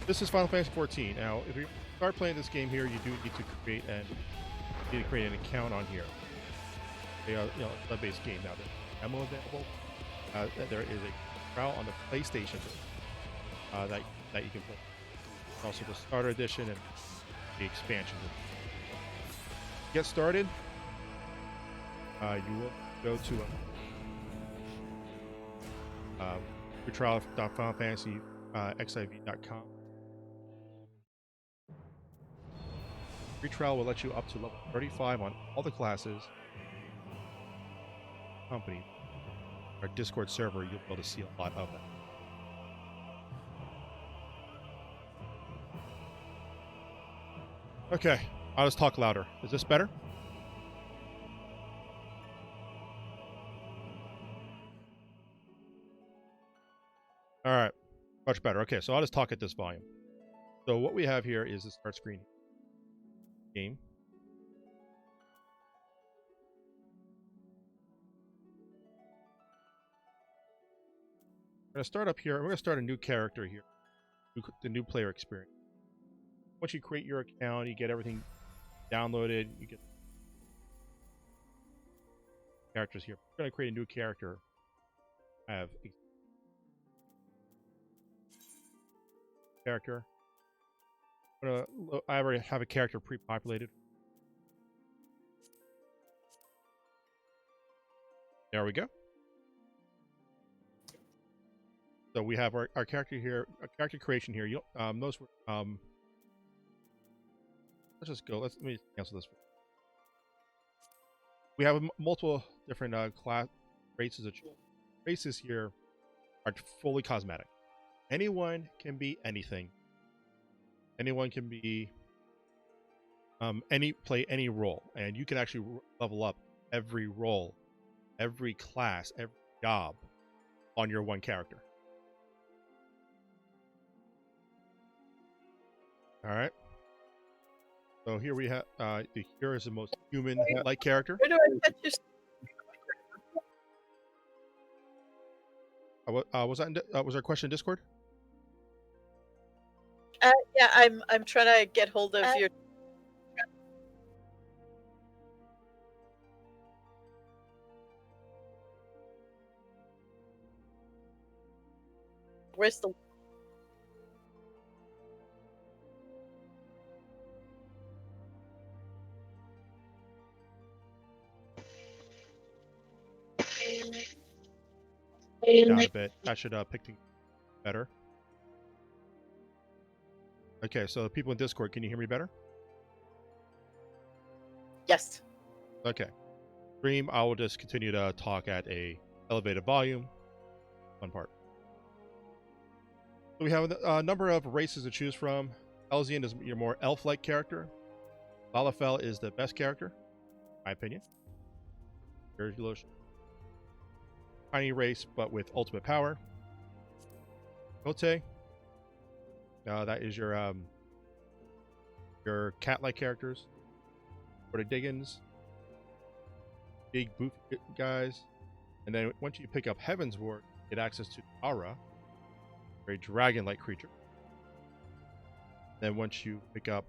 This is Final Fantasy XIV. Now, if you start playing this game here, you do need to create an account on here. A web-based game now. There's a demo available. There is a trial on the PlayStation that you can play. Also, the Starter Edition and the expansion. Get started. You will go to trial.finalfantasyxiv.com. Free trial will let you up to level 35 on all the classes. Company, our Discord server, you'll be able to see a lot of that. Okay, I'll just talk louder. Is this better? All right, much better. Okay, so I'll just talk at this volume. So what we have here is the start screen game. We're going to start up here. We're going to start a new character here, the new player experience. Once you create your account, you get everything downloaded. You get characters here. We're going to create a new character. I have a character. I already have a character pre-populated. There we go. So we have our character here, our character creation here. You notice let's just go. Let me cancel this. We have multiple different class races. Races here are fully cosmetic. Anyone can be anything. Anyone can be play any role, and you can actually level up every role, every class, every job on your one character. All right. So here we have here is the most human-like character. Where do I get your... Was there a question in Discord? Yeah, I'm trying to get hold of your... Where's the... Down a bit. That should pick things better. Okay, so people in Discord, can you hear me better? Yes. Okay. Stream, I will just continue to talk at a elevated volume. One part. So we have a number of races to choose from. Elzian is your more elf-like character. Lalafell is the best character, in my opinion. Very low. Tiny race, but with ultimate power. Kote. That is your cat-like characters. For the Diggins, big boot guys, and then once you pick up Heaven's Ward, you get access to Aura, a dragon-like creature. Then once you pick up,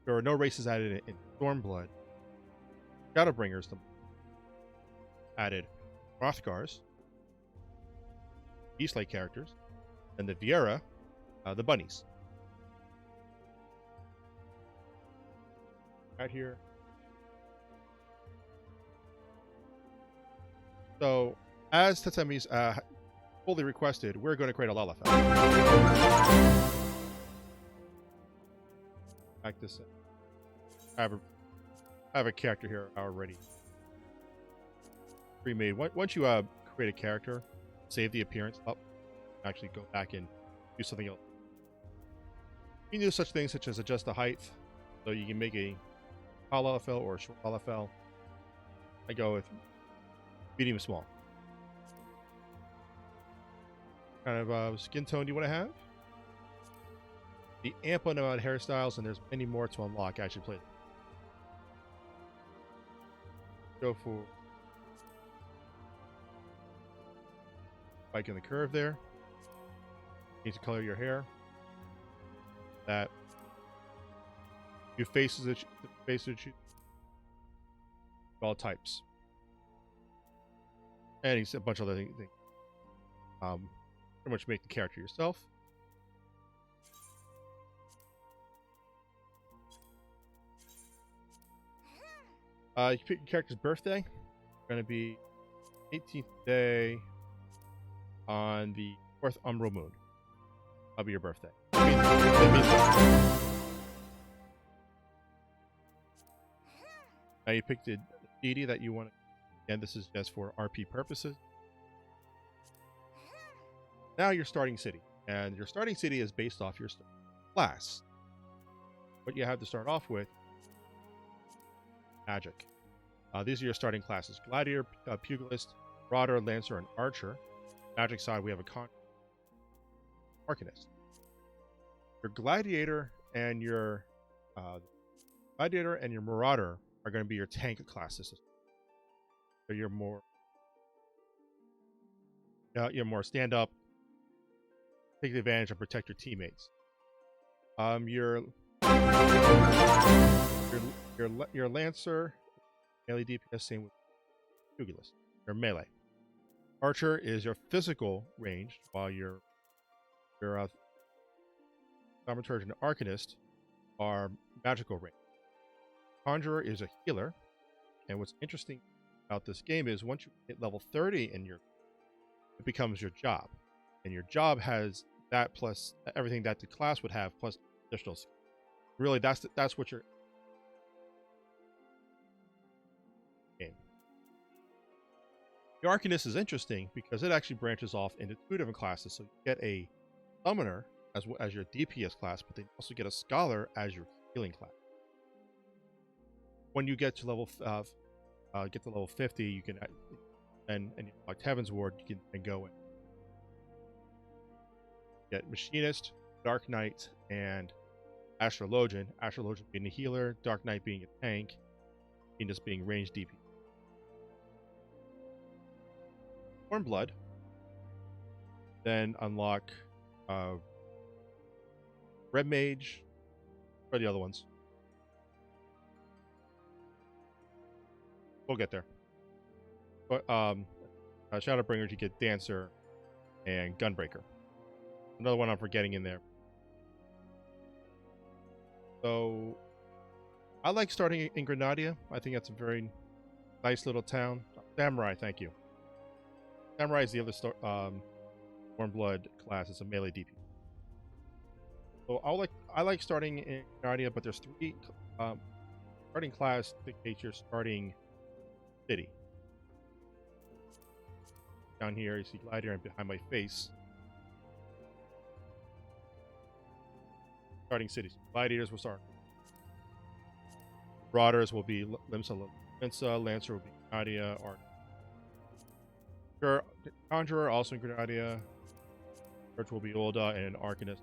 there are no races added in Stormblood. Shadowbringers added Hrothgars, Beast-like characters, and the Viera, the bunnies. Right here. So, as Tatsemi's fully requested, we're going to create a Lalafell. Back this in. I have a character here already pre-made. Once you create a character, save the appearance up, actually go back and do something else. You can do such things such as adjust the height, so you can make a tall Lalafell or a short Lalafell. I go with medium small. Kind of skin tone do you want to have? The ample amount of hairstyles, and there's many more to unlock. I actually played. Go for spike in the curve there. Need to color your hair. that you faces all types, and he's a bunch of other things. Pretty much make the character yourself. You pick your character's birthday. It's going to be 18th day on the 4th umbral moon. That'll be your birthday. Now you pick the deity that you want to. Again, this is just for RP purposes. Now your starting city. And your starting city is based off your class. What you have to start off with, magic. These are your starting classes: Gladiator, Pugilist, Marauder, Lancer, and Archer. Magic side, we have a Arcanist. Your Gladiator and your Marauder are going to be your tank classes. So you're more stand up, take advantage and protect your teammates. Your Lancer, melee DPS, same with Pugilist. Your melee. Archer is your physical range, while your Thaumaturge and Arcanist are magical range. Conjurer is a healer, and what's interesting about this game is once you hit level 30 it becomes your job, and your job has that plus everything that the class would have plus additional skills. Really, that's what your game. The Arcanist is interesting because it actually branches off into 2 different classes. So you get a Summoner as your DPS class, but then you also get a Scholar as your healing class. When you get to level 50, you can and like Heaven's Ward, you can then go and get Machinist, Dark Knight, and Astrologian. Astrologian being a healer, Dark Knight being a tank, and just being ranged DP. Blood. Then unlock Red Mage. What are the other ones? We'll get there. But Shadowbringer, you get Dancer and Gunbreaker. Another one I'm forgetting in there. So I like starting in Granadia. I think that's a very nice little town. Samurai, thank you. Samurai is the other Warm Blood class. It's a melee DP. So I like starting in Granadia, but there's 3 starting class dictates your starting city. Down here, you see Gladiator, and behind my face, starting cities. Gladiators will start. Marauders will be Limsa, Lancer will be Granadia, Conjurer also in Granadia. Church will be Ulda, and an Arcanist.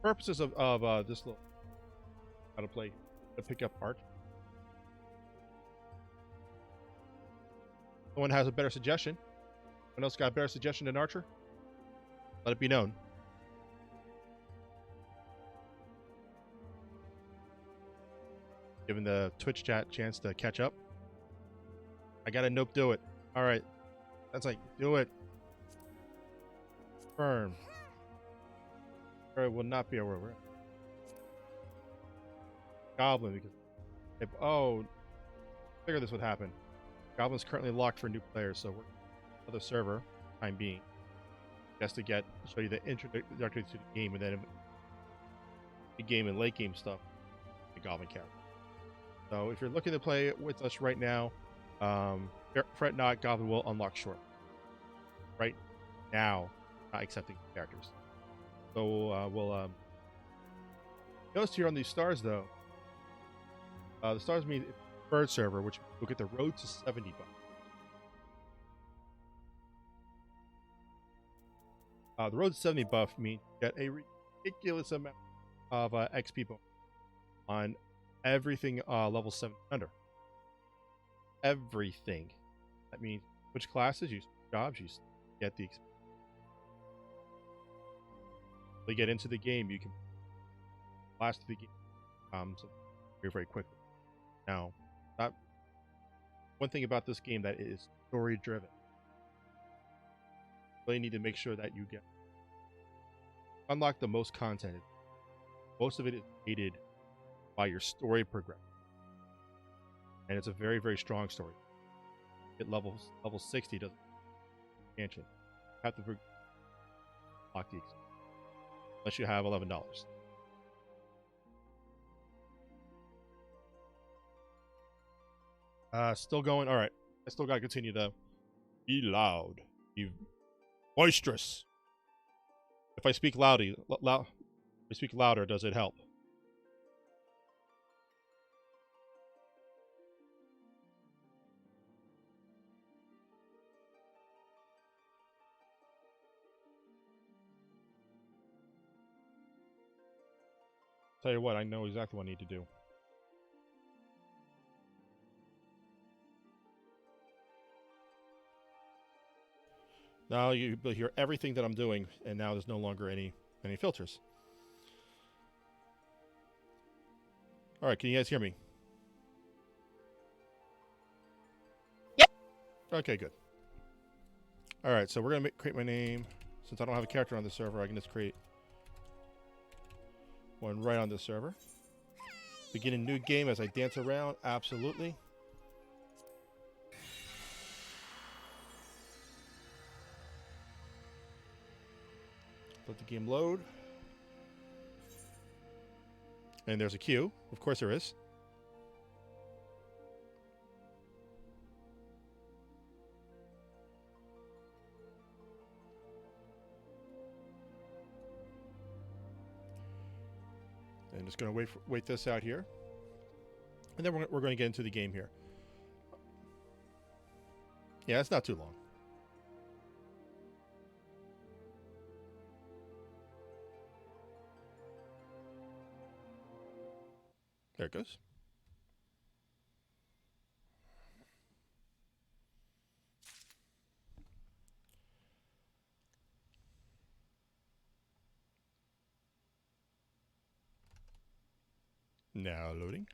Purposes of this little how to play to pick up art. Someone has a better suggestion. Someone else got a better suggestion than Archer? Let it be known. Giving the Twitch chat a chance to catch up. I got a nope, do it. All right. That's like, do it. Firm. It will not be a word. Goblin, because figured this would happen. Goblin's currently locked for new players, so we're another server, time being, just to show you the introductory to the game, and then the game and late game stuff, the Goblin character. So if you're looking to play with us right now, fret not, Goblin will unlock shortly. Right now, not accepting characters. So we'll notice here on these stars though. The stars mean bird server, which will get the road to 70 buff. The road to 70 buff means you get a ridiculous amount of XP bonus on everything level 7 under. Everything. That means which classes you jobs you get the XP. they get into the game, you can blast the game so very, very quickly. Now, that one thing about this game that is story driven. You really need to make sure that you get unlock the most content. Most of it is aided by your story progression, and it's a very, very strong story. At level 60 doesn't expansion. You have to unlock the expansion unless you have $11. Still going. All right. I still got to continue to be loud, be boisterous. If I speak loudly, if I speak louder, does it help? Tell you what, I know exactly what I need to do. Now you'll hear everything that I'm doing, and now there's no longer any filters. All right, can you guys hear me? Yep. Okay, good. All right, so we're gonna create my name. Since I don't have a character on the server, I can just create one right on the server. Begin a new game as I dance around. Absolutely. Let the game load. And there's a queue. Of course there is. And just going to wait this out here. And then we're going to get into the game here. Yeah, it's not too long. There it goes. Now loading.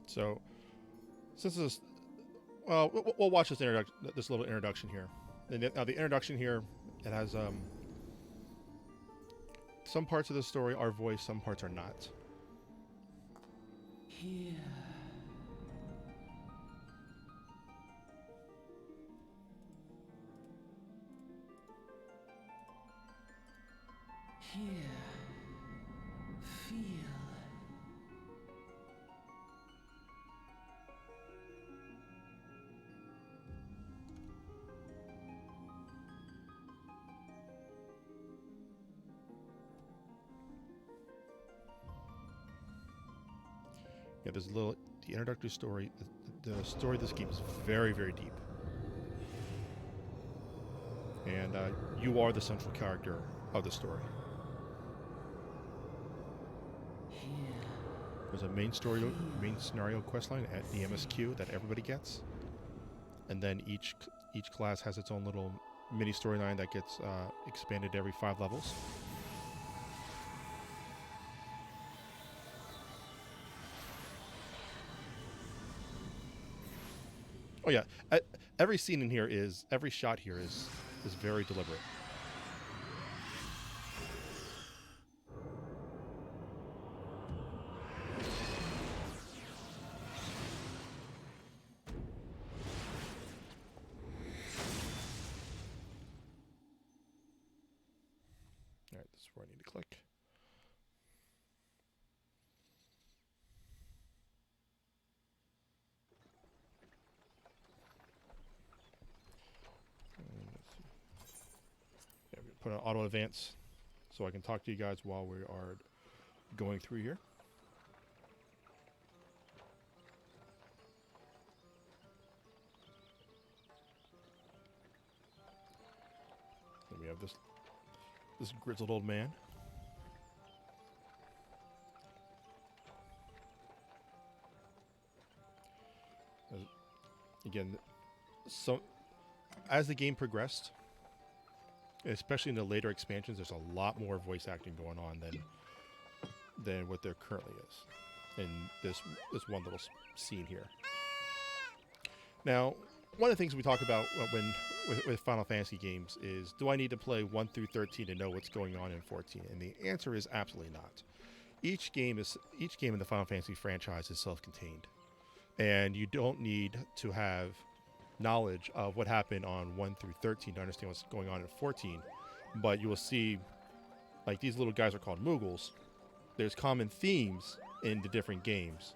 So, since this, well, we'll watch this little introduction here. And now the introduction here, it has some parts of the story are voiced, some parts are not. Here. Here. Feel. Yeah, there's the introductory story. The story of this game is very, very deep. And you are the central character of the story. There's a main scenario questline at the MSQ that everybody gets, and then each class has its own little mini storyline that gets expanded every 5 levels. Oh yeah, every scene in here every shot here is very deliberate. All right, this is where I need to click. Put on auto advance so I can talk to you guys while we are going through here. Then we have this grizzled old man. again, so as the game progressed, especially in the later expansions, there's a lot more voice acting going on than what there currently is in this one little scene here. Now, one of the things we talk about with Final Fantasy games is, do I need to play 1 through 13 to know what's going on in 14? And the answer is absolutely not. Each game in the Final Fantasy franchise is self-contained, and you don't need to have knowledge of what happened on 1 through 13 to understand what's going on in 14. But you will see, like, these little guys are called Moogles. There's common themes in the different games,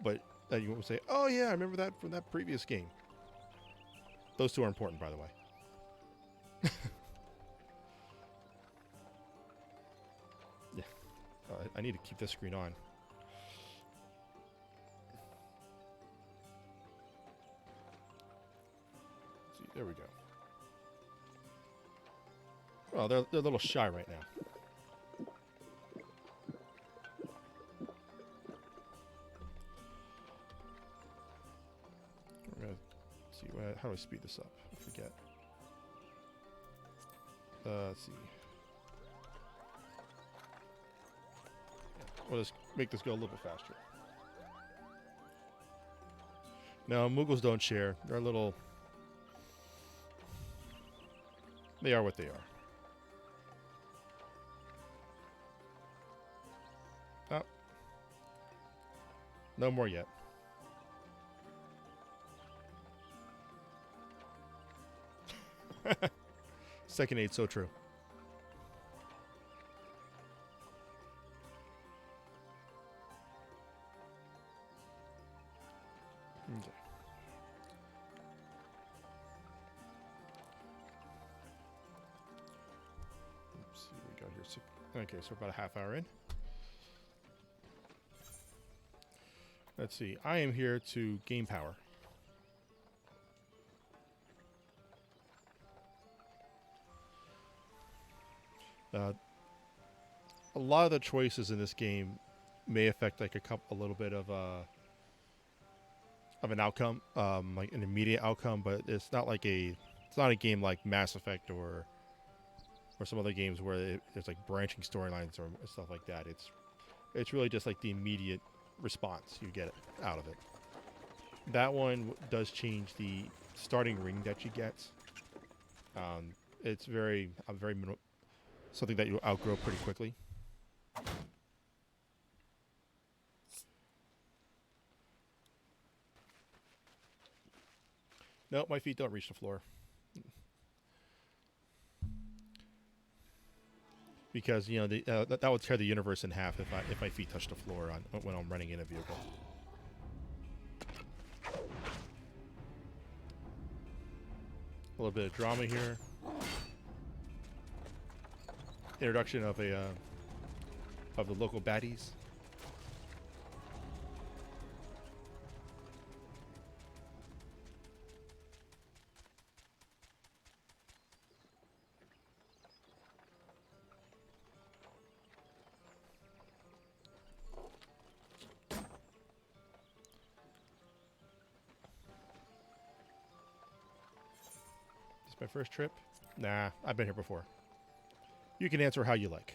but you will say, oh yeah, I remember that from that previous game. Those two are important, by the way. Yeah, I need to keep this screen on. Let's see, there we go. Well, they're a little shy right now. We're gonna see how do I speed this up? I forget. Let's see. We'll just make this go a little bit faster. No, Moogles don't share. They're a little... They are what they are. Oh. No more yet. Second aid, so true. Okay. Let's see what we got here. Okay, so about a half hour in. Let's see. I am here to gain power. A lot of the choices in this game may affect like a little bit of an outcome, like an immediate outcome, but it's not a game like Mass Effect or some other games where there's like branching storylines or stuff like that. It's really just like the immediate response you get out of it. That one does change the starting ring that you get. It's very something that you outgrow pretty quickly. No, my feet don't reach the floor. Because, you know, that would tear the universe in half if my feet touch the floor when I'm running in a vehicle. A little bit of drama here. Introduction of the local baddies. This is my first trip? Nah, I've been here before. You can answer how you like.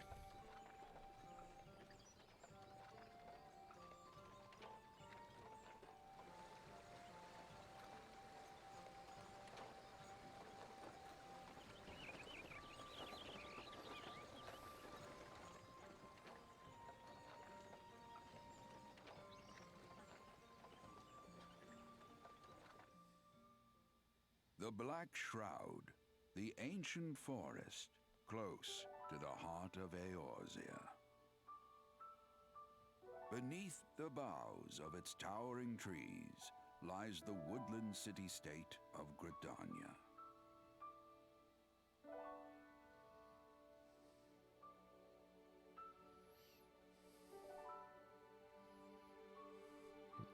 The Black Shroud, the ancient forest, close to the heart of Eorzea. Beneath the boughs of its towering trees lies the woodland city-state of Gridania.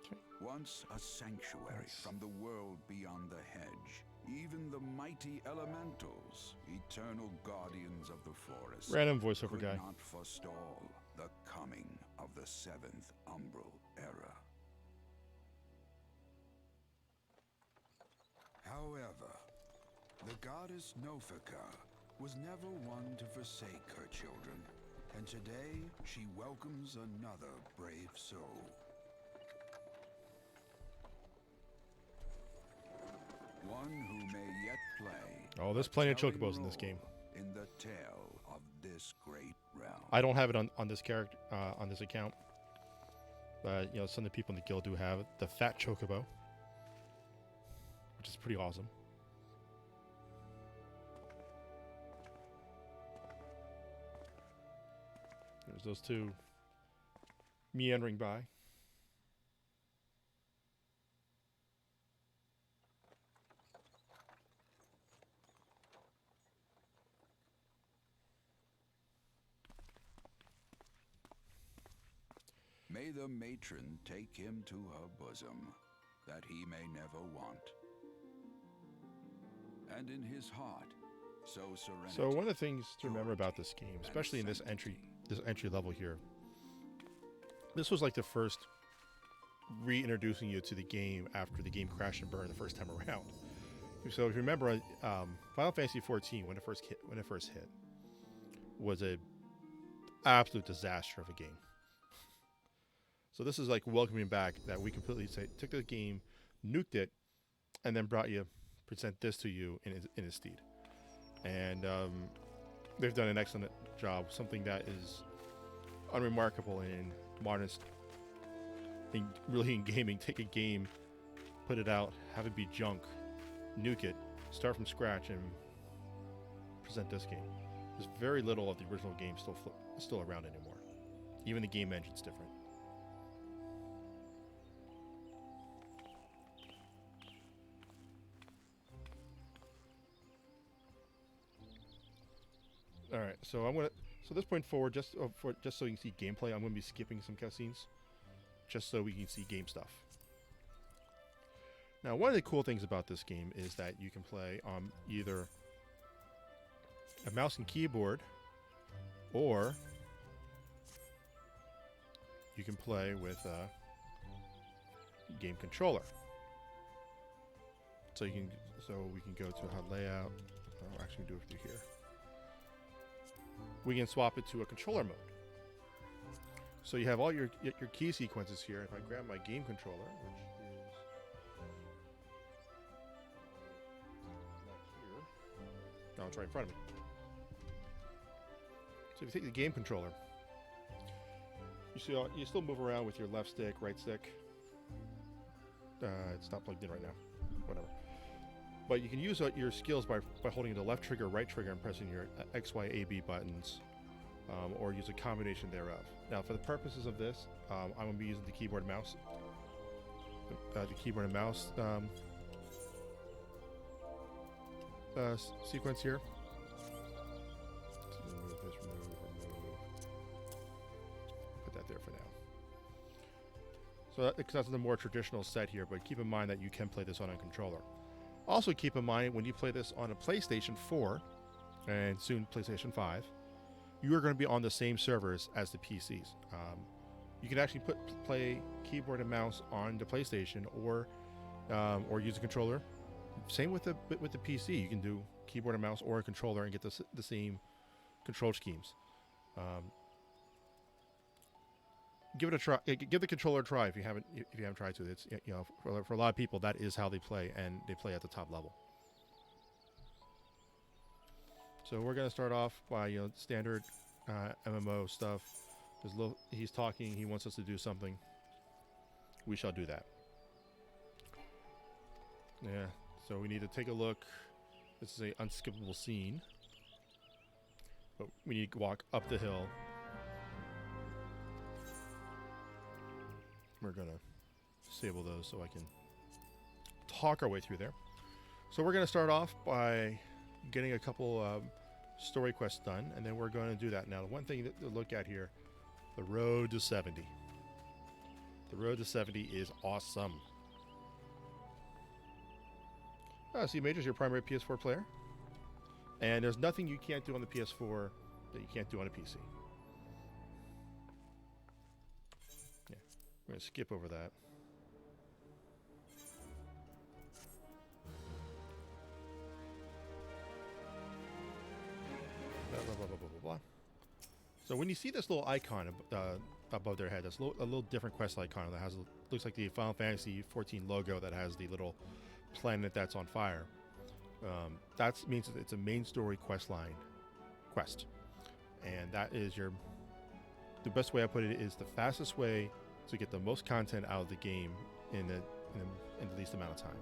Okay. Once a sanctuary from the world beyond the hedge, even the mighty elementals, eternal guardians of the forest, Random voiceover could guy. not forestall the coming of the seventh umbral era. However, the goddess Nofika was never one to forsake her children, and today she welcomes another brave soul. One who may yet play. Oh, there's plenty of chocobos in this game. In the tale of this great realm. I don't have it on this character on this account, but you know, some of the people in the guild do have the fat chocobo, which is pretty awesome. There's those two meandering by. May the matron take him to her bosom, that he may never want. And in his heart, so serenity. So one of the things to remember about this game, especially in this entry level here, this was like the first reintroducing you to the game after the game crashed and burned the first time around. So if you remember, Final Fantasy XIV when it first hit, was a absolute disaster of a game. So this is like welcoming back that we completely took the game, nuked it, and then present this to you in its stead. And they've done an excellent job. Something that is unremarkable in modern, in gaming. Take a game, put it out, have it be junk, nuke it, start from scratch, and present this game. There's very little of the original game still around anymore. Even the game engine's different. All right, so this point forward, just so you can see gameplay, I'm gonna be skipping some cutscenes, just so we can see game stuff. Now, one of the cool things about this game is that you can play on either a mouse and keyboard, or you can play with a game controller. So we can go to HUD layout. Oh, actually, do it through here. We can swap it to a controller mode. So you have all your key sequences here. If I grab my game controller, which is not here. No, it's right in front of me. So if you take the game controller, you still move around with your left stick, right stick. It's not plugged in right now. Whatever. But you can use your skills by holding the left trigger, right trigger, and pressing your X, Y, A, B buttons, or use a combination thereof. Now, for the purposes of this, I'm going to be using the keyboard and mouse. The keyboard and mouse sequence here. So remove this, remove. Put that there for now. So that's the more traditional set here, but keep in mind that you can play this on a controller. Also keep in mind, when you play this on a PlayStation 4, and soon PlayStation 5, you are going to be on the same servers as the PCs. You can actually play keyboard and mouse on the PlayStation, or use a controller. Same with the PC. You can do keyboard and mouse or a controller and get the same control schemes. Give it a try. Give the controller a try if you haven't tried to. It's, you know, for a lot of people, that is how they play, and they play at the top level. So we're gonna start off by standard MMO stuff. He's talking. He wants us to do something. We shall do that. Yeah. So we need to take a look. This is a unskippable scene, but we need to walk up the hill. We're going to disable those so I can talk our way through there. So we're going to start off by getting a couple story quests done, and then we're going to do that. Now, the one thing to look at here, the road to 70. The road to 70 is awesome. See, Major's your primary PS4 player, and there's nothing you can't do on the PS4 that you can't do on a PC. We're going to skip over that. So when you see this little icon above their head, that's a little different quest icon that looks like the Final Fantasy XIV logo that has the little planet that's on fire. That means it's a main story quest, and that is the best way I put it is the fastest way to get the most content out of the game in the least amount of time.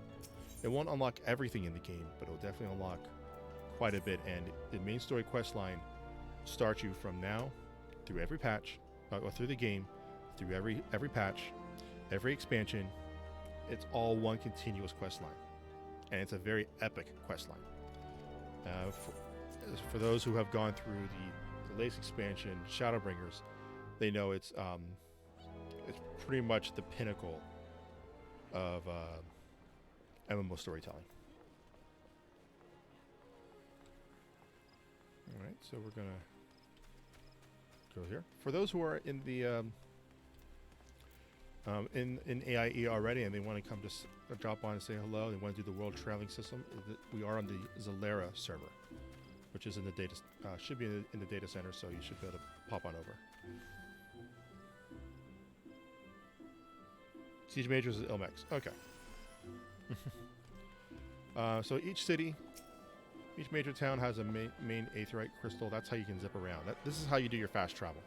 It won't unlock everything in the game, but it will definitely unlock quite a bit. And the main story quest line starts you from now through every patch, or through the game, through every patch, every expansion. It's all one continuous quest line, and it's a very epic quest line. For those who have gone through the latest expansion, Shadowbringers, they know it's pretty much the pinnacle of MMO storytelling. All right, so we're gonna go here. For those who are in the in AIE already and they want to come just drop on and say hello, they want to do the world traveling system, we are on the Zalera server, which is in the data, should be in the data center, so you should be able to pop on over. Siege Majors is Ilmex. Okay. So each major town has a main aetheryte crystal. That's how you can zip around. This is how you do your fast travel.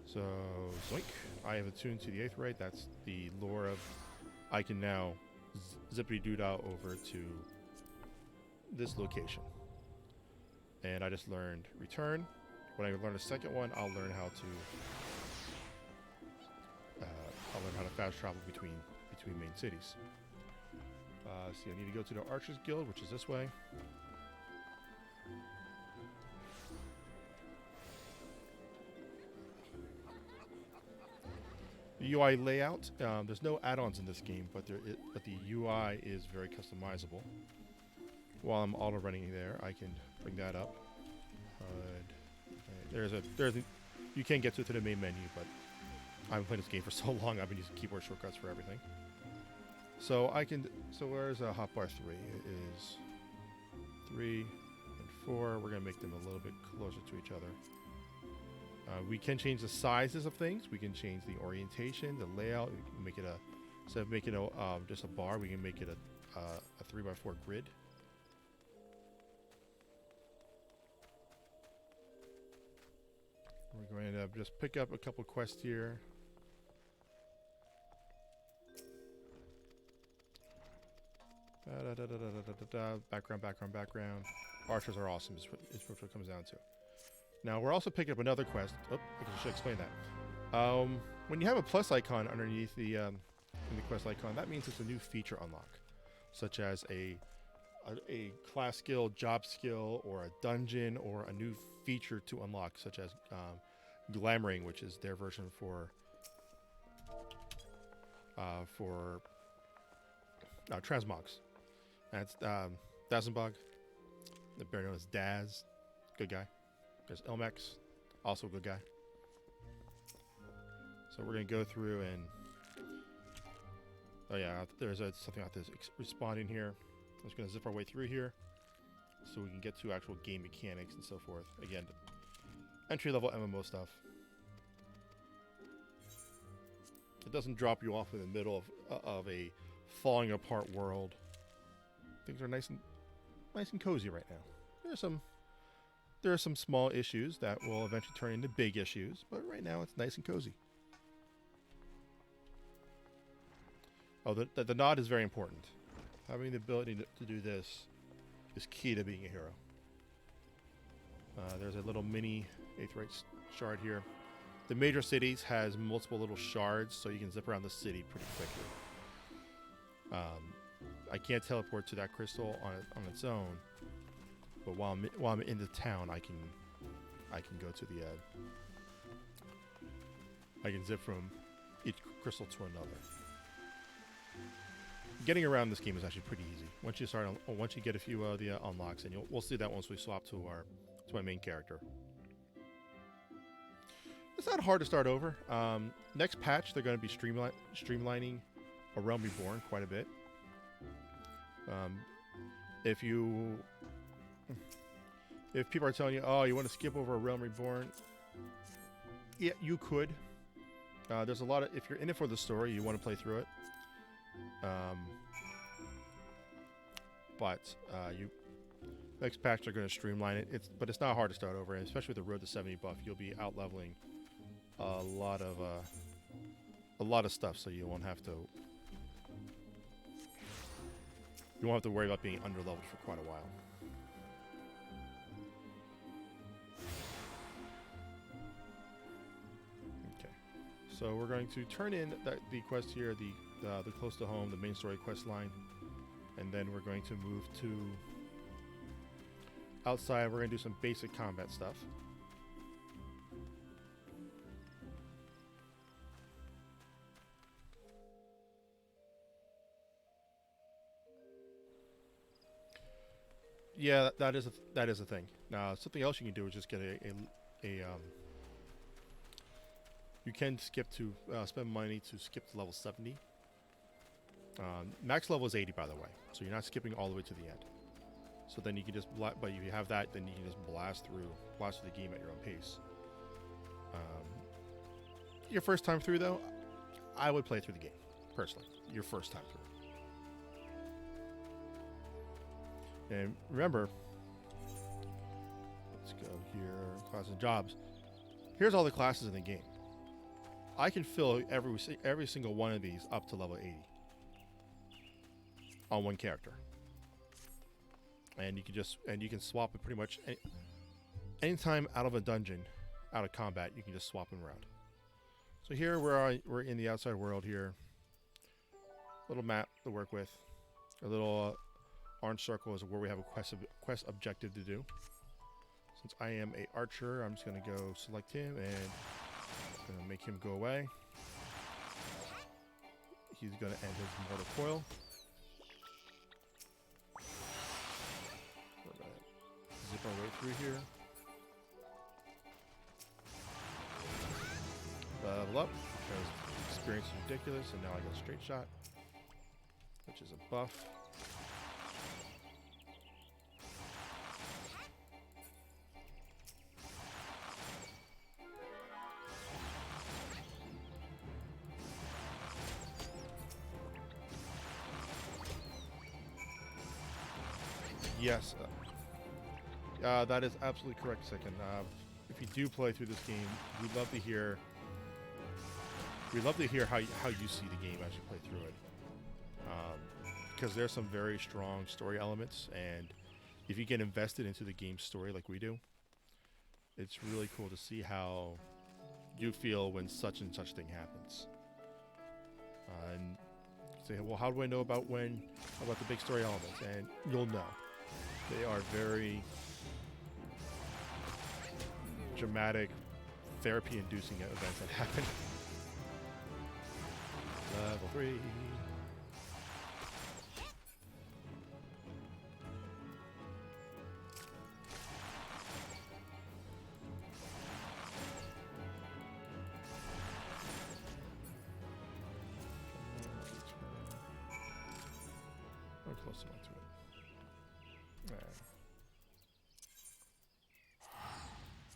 So, zoink. I have attuned to the aetheryte. That's the lore of... I can now zippity-doo-dah over to this location. And I just learned return. When I learn a second one, I'll learn how to... fast travel between main cities. See, I need to go to the Archers Guild, which is this way. The UI layout, there's no add-ons in this game, but the UI is very customizable. While I'm auto running there, I can bring that up. You can't get to the main menu, but I haven't played this game for so long. I've been using keyboard shortcuts for everything. So where's hotbar 3? It is 3 and 4. We're gonna make them a little bit closer to each other. We can change the sizes of things. We can change the orientation, the layout. We can make it instead of making it just a bar, we can make it a 3x4 grid. We're going to just pick up a couple quests here. Background. Archers are awesome, is what it comes down to. Now, we're also picking up another quest. Oh, I should explain that. When you have a plus icon underneath in the quest icon, that means it's a new feature unlock, such as a class skill, job skill, or a dungeon, or a new feature to unlock, such as glamoring, which is their version for transmogs. That's Dazenbog, better known as Daz, good guy. There's Ilmex, also a good guy. So we're gonna go through and there's something like this responding here. I'm just gonna zip our way through here so we can get to actual game mechanics and so forth. Again, entry-level MMO stuff. It doesn't drop you off in the middle of a falling apart world. Things are nice and cozy right now. There are some small issues that will eventually turn into big issues, but right now it's nice and cozy. Oh, the nod is very important. Having the ability to do this is key to being a hero. There's a little mini aetheryte shard here. The major cities has multiple little shards, so you can zip around the city pretty quickly. I can't teleport to that crystal on its own, but while I'm in the town, I can go to the I can zip from each crystal to another. Getting around this game is actually pretty easy once you get a few of the unlocks, and we'll see that once we swap to my main character. It's not hard to start over. Next patch, they're going to be streamlining A Realm Reborn quite a bit. If if people are telling you, oh, you want to skip over a Realm Reborn, yeah, you could. There's a lot of, if you're in it for the story, you want to play through it. But you next patch they're going to streamline it. But it's not hard to start over, and especially with the Road to 70 buff, you'll be out leveling a lot of stuff, so you won't have to worry about being underleveled for quite a while. Okay, so we're going to turn in the quest here, the close to home, the main story quest line, and then we're going to move to outside. We're going to do some basic combat stuff. Yeah, that is a thing. Now, something else you can do is just get you can skip to spend money to skip to level 70. Max level is 80, by the way, so you're not skipping all the way to the end. So then you can just, but if you have that, then you can just blast through the game at your own pace. Your first time through, though, I would play through the game personally. Your first time through. And remember, let's go here, classes and jobs. Here's all the classes in the game. I can fill every single one of these up to level 80 on one character. And you can swap it pretty much anytime out of a dungeon, out of combat, you can just swap them around. So here we're in the outside world here. Little map to work with. A little orange circle is where we have a quest objective to do. Since I am a archer, I'm just going to go select him and going to make him go away. He's going to end his mortal coil. We're going to zip our way through here. Level up because experience is ridiculous, and now I got a straight shot, which is a buff. Yes, that is absolutely correct. Second, if you do play through this game, we'd love to hear how you see the game as you play through it, because there's some very strong story elements, and if you get invested into the game's story like we do, it's really cool to see how you feel when such and such thing happens. And say, well, how do I know about the big story elements? And you'll know. They are very dramatic, therapy-inducing events that happen. Level 3. We're close enough to it.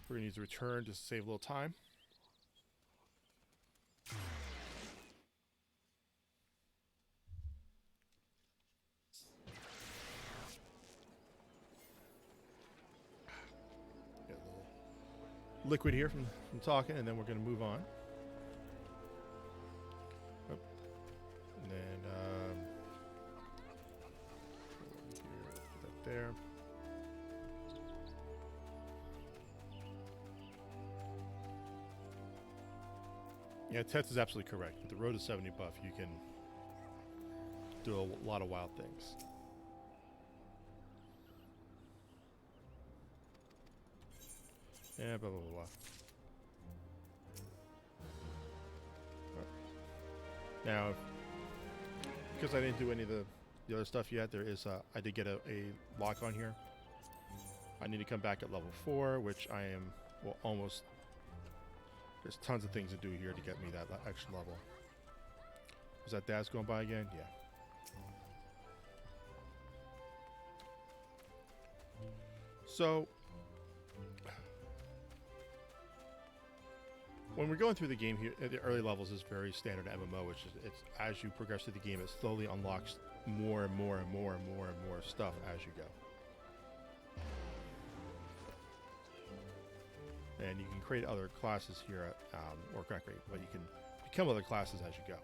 We're going to use the return to save a little time. Get a little liquid here from talking, and then we're going to move on. Oh. And then here, put that there. Yeah, Tets is absolutely correct. With the Road to 70 buff, you can do a lot of wild things. Yeah, blah, blah, blah, blah. Now, because I didn't do any of the other stuff yet, there is I did get a lock on here. I need to come back at level 4, which I am, well, almost. There's tons of things to do here to get me that extra level. Is that Daz going by again? Yeah. So, when we're going through the game here, the early levels is very standard MMO, which is it's as you progress through the game, it slowly unlocks more and more and more and more and more stuff as you go. And you can create other classes here, or not create, but you can become other classes as you go.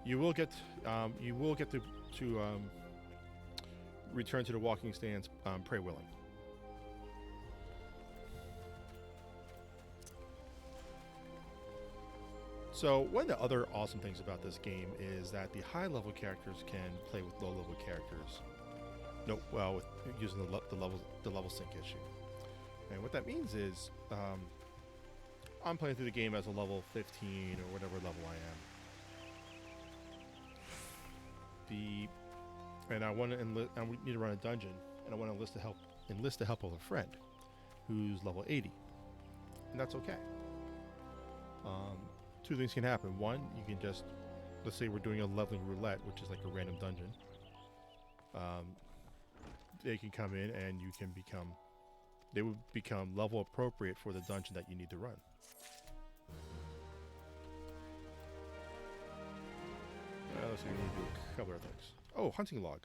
You will get to return to the walking stance, pray willing. So one of the other awesome things about this game is that the high level characters can play with low level characters. No, well, with using the level sync issue. And what that means is, I'm playing through the game as a level 15 or whatever level I am. And I want to enlist, and we need to run a dungeon, and I want to enlist the help of a friend who's level 80, and that's okay. Two things can happen. One, you can just, let's say we're doing a leveling roulette, which is like a random dungeon. They can come in and they would become level appropriate for the dungeon that you need to run. Let's see, we need to do a couple of things. Oh, hunting log.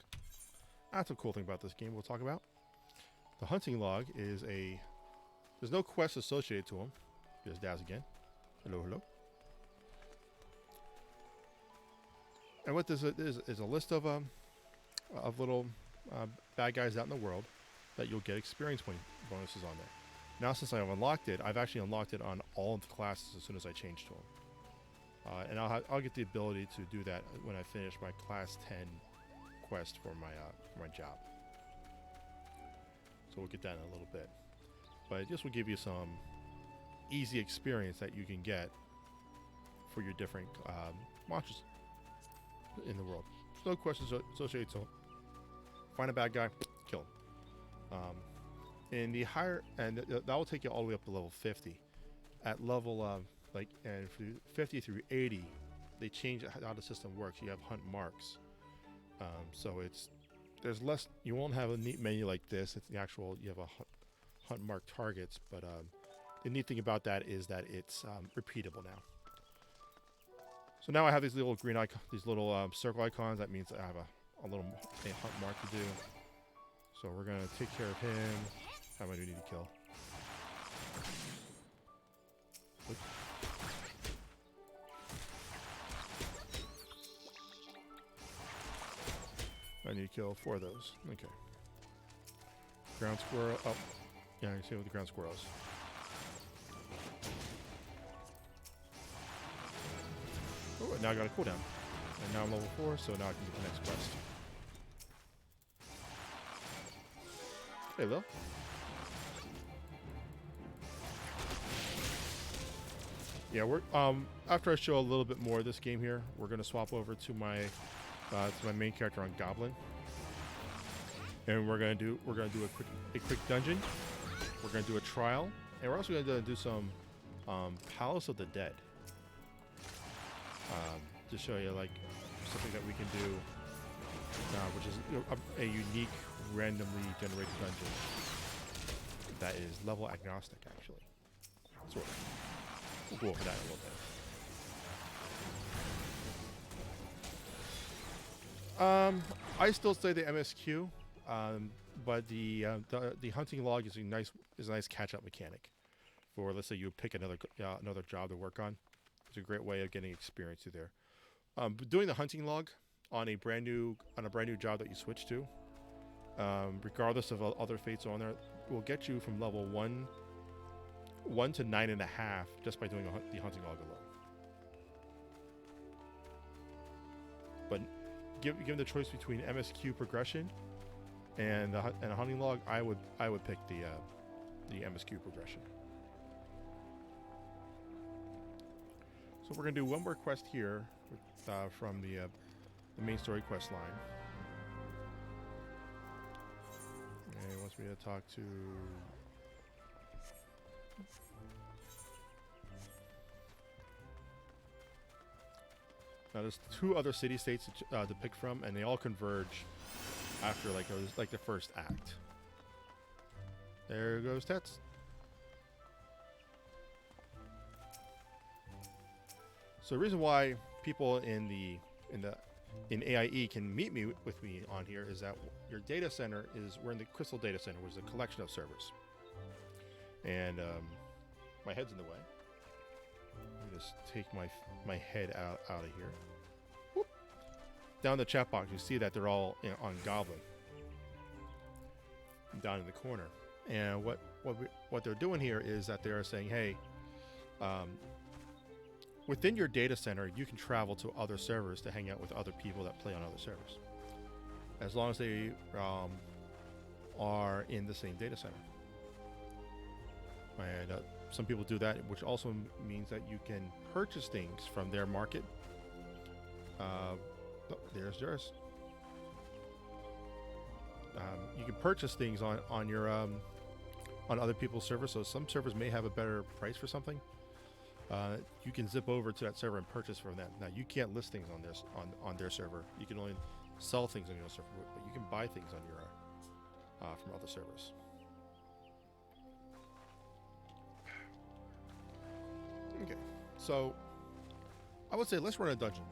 That's a cool thing about this game we'll talk about. The hunting log is there's no quest associated to him. Here's Daz again. Hello, hello. And what this is a list of little bad guys out in the world that you'll get experience point bonuses on there. Now, since I've unlocked it, I've actually unlocked it on all of the classes as soon as I change to them. And I'll get the ability to do that when I finish my class 10 quest for my job. So we'll get that in a little bit. But this will give you some easy experience that you can get for your different monsters in the world. No questions associated, so find a bad guy, kill him. In the higher, and that will take you all the way up to level 50. At level and from 50 through 80, they change how the system works. You have hunt marks, so there's less. You won't have a neat menu like this. It's the actual. You have a hunt mark targets, but the neat thing about that is that it's repeatable now. So now I have these little green icon, these little circle icons. That means I have a little hunt mark to do. So we're gonna take care of him. How many do we need to kill? Oops. I need to kill 4 of those. Okay. Ground squirrel. Oh, yeah, I can see with the ground squirrels. Oh, now I got a cooldown. And now I'm level 4, so now I can get the next quest. Hey, Lil. Yeah, we're after I show a little bit more of this game here, we're gonna swap over to my main character on Goblin, and we're gonna do a quick dungeon. We're gonna do a trial, and we're also gonna do some Palace of the Dead to show you like something that we can do, which is a unique, randomly generated dungeon that is level agnostic, actually. Sort of. We'll go over that in a little bit. I still say the MSQ, but the hunting log is a nice catch-up mechanic for, let's say you pick another job to work on. It's a great way of getting experience through there. But doing the hunting log on a brand new job that you switch to, regardless of other fates on there, will get you from level 1 to 9.5 just by doing the hunting log alone. But given the choice between MSQ progression and a hunting log, I would pick the MSQ progression. So we're gonna do one more quest here from the main story quest line. And he wants me to talk to. Now there's 2 other city-states to pick from, and they all converge after like the first act. There goes Tets. So the reason why people in AIE can meet me with me on here is that your data center is, we're in the Crystal Data Center, which is a collection of servers. And my head's in the way. Let me just take my head out of here. Whoop. Down the chat box, you see that they're all on Goblin. Down in the corner. And what they're doing here is that they are saying, hey, within your data center, you can travel to other servers to hang out with other people that play on other servers, as long as they are in the same data center. And some people do that, which also means that you can purchase things from their market. Oh, there's yours. You can purchase things on your on other people's servers. So some servers may have a better price for something. You can zip over to that server and purchase from them. Now you can't list things on their server. You can only sell things on your server, but you can buy things on your from other servers. Okay, so I would say let's run a dungeon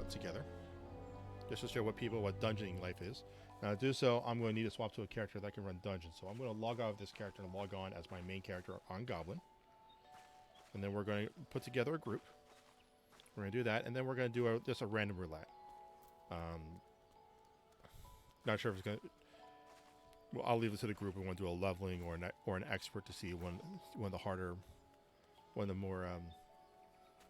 together, just to show what dungeoning life is. Now to do so, I'm going to need to swap to a character that can run dungeons. So I'm going to log out of this character and log on as my main character on Goblin. And then we're going to put together a group. We're going to do that, and then we're going to do just a random roulette. Not sure if it's going to... Well, I'll leave it to the group. We want to do a leveling or an expert to see one of the more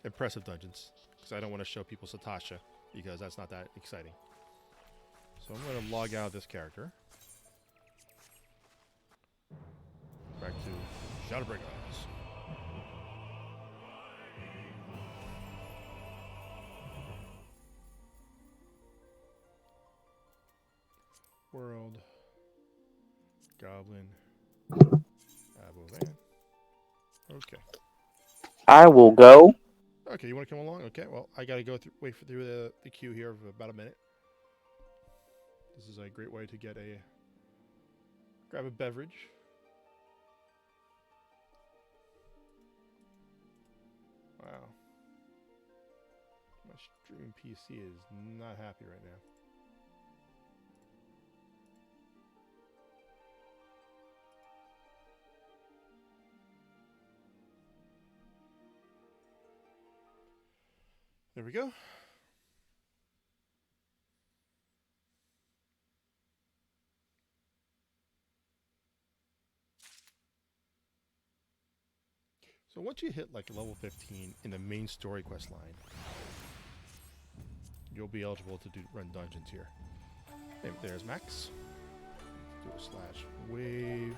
impressive dungeons. Because I don't want to show people Satasha, because that's not that exciting. So I'm going to log out of this character. Back to Shadowbringers. World. Goblin. Abovan. Okay. I will go. Okay, you want to come along? Okay, well, I got to go wait through the queue here for about a minute. This is a great way to grab a beverage. Wow. My streaming PC is not happy right now. There we go. So once you hit like level 15 in the main story quest line, you'll be eligible to run dungeons here. And there's Max. Do a /wave.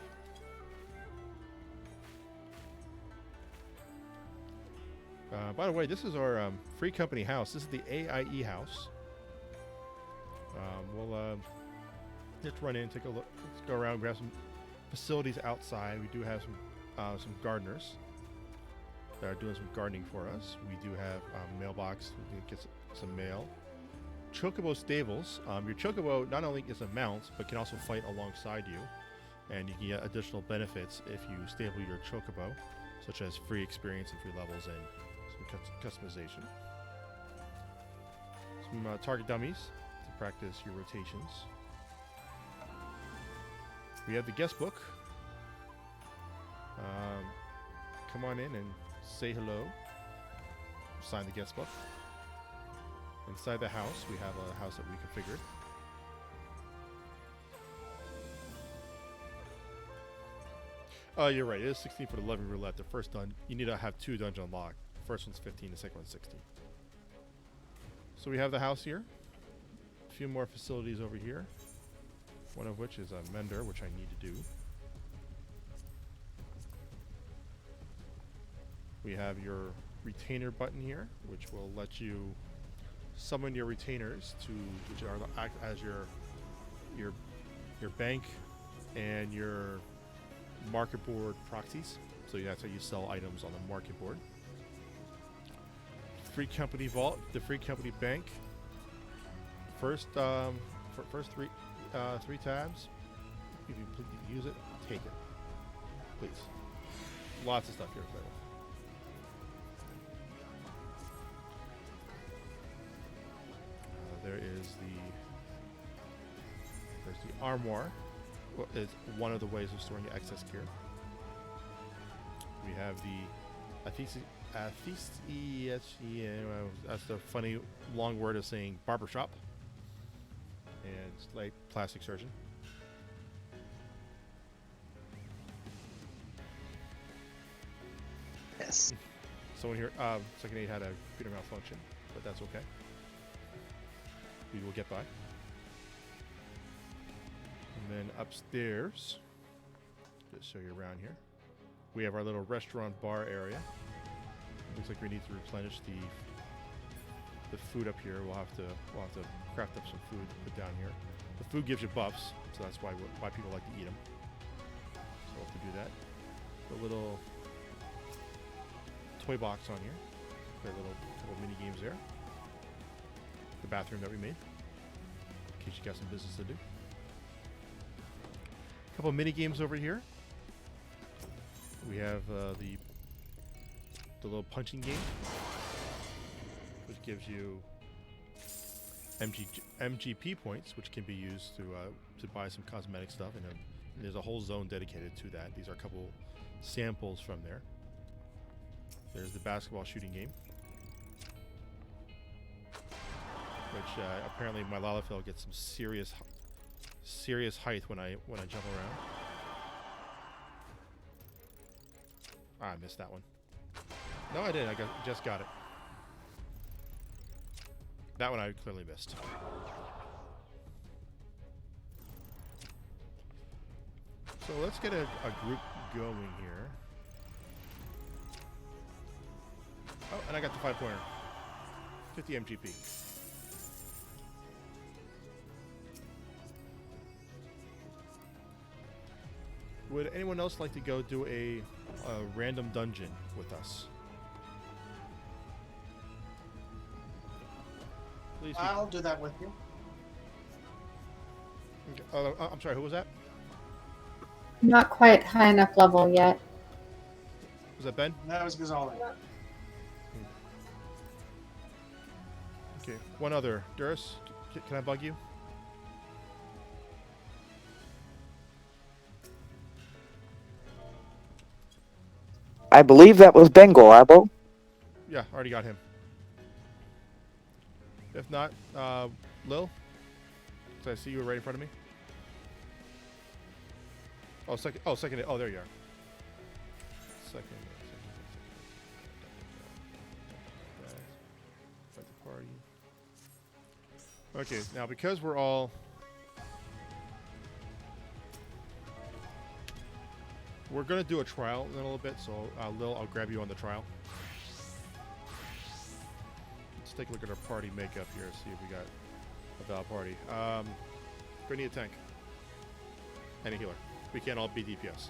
By the way, this is our free company house. This is the AIE house. We'll just run in, take a look. Let's go around, grab some facilities outside. We do have some gardeners that are doing some gardening for us. We do have mailbox. We can get some mail. Chocobo stables. Your Chocobo not only is a mount, but can also fight alongside you. And you can get additional benefits if you stable your Chocobo, such as free experience and free levels and customization. Some target dummies to practice your rotations. We have the guest book. Come on in and say hello. Sign the guest book. Inside the house, we have a house that we configured. Oh, you're right. It is 16 for the 11 roulette. The first you need to have 2 dungeon unlocked. First one's 15, the second one's 16. So we have the house here. A few more facilities over here. One of which is a mender, which I need to do. We have your retainer button here, which will let you summon your retainers which are act as your bank and your market board proxies. So that's how you sell items on the market board. Free company vault, the free company bank. First three tabs. If you use it, take it. please. Lots of stuff here to play with. There's the armoire. Well, it's one of the ways of storing your excess gear. We have the that's the funny long word of saying barbershop and like plastic surgeon. Yes. Someone here, Second Aid had a computer malfunction, but that's okay. We will get by. And then upstairs, just show you around here, we have our little restaurant bar area. Looks like we need to replenish the food up here. We'll have to craft up some food to put down here. The food gives you buffs, so that's why people like to eat them. So we'll have to do that. The little toy box on here. Play a couple mini games there. The bathroom that we made, in case you got some business to do. A couple mini games over here. We have the little punching game, which gives you MGP points, which can be used to buy some cosmetic stuff, and there's a whole zone dedicated to that. These are a couple samples from there. There's the basketball shooting game, which apparently my Lalafell gets some serious height when I jump around. I missed that one. No, I didn't. Just got it. That one I clearly missed. So let's get a group going here. Oh, and I got the 5-pointer. 50 MGP. Would anyone else like to go do a random dungeon with us? Please. I'll do that with you. Okay. I'm sorry, who was that? Not quite high enough level yet. Was that Ben? That was Gonzalez. Okay, one other. Duris, can I bug you? I believe that was Bengal, Abo. Yeah, already got him. If not, Lil? So I see you right in front of me. Oh, second. Oh, second. Oh, there you are. Second. Start the party. Okay, now because we're all gonna do a trial in a little bit, so Lil, I'll grab you on the trial. Let's take a look at our party makeup here, see if we got a valid party. Gonna need a tank and a healer. We can't all be DPS.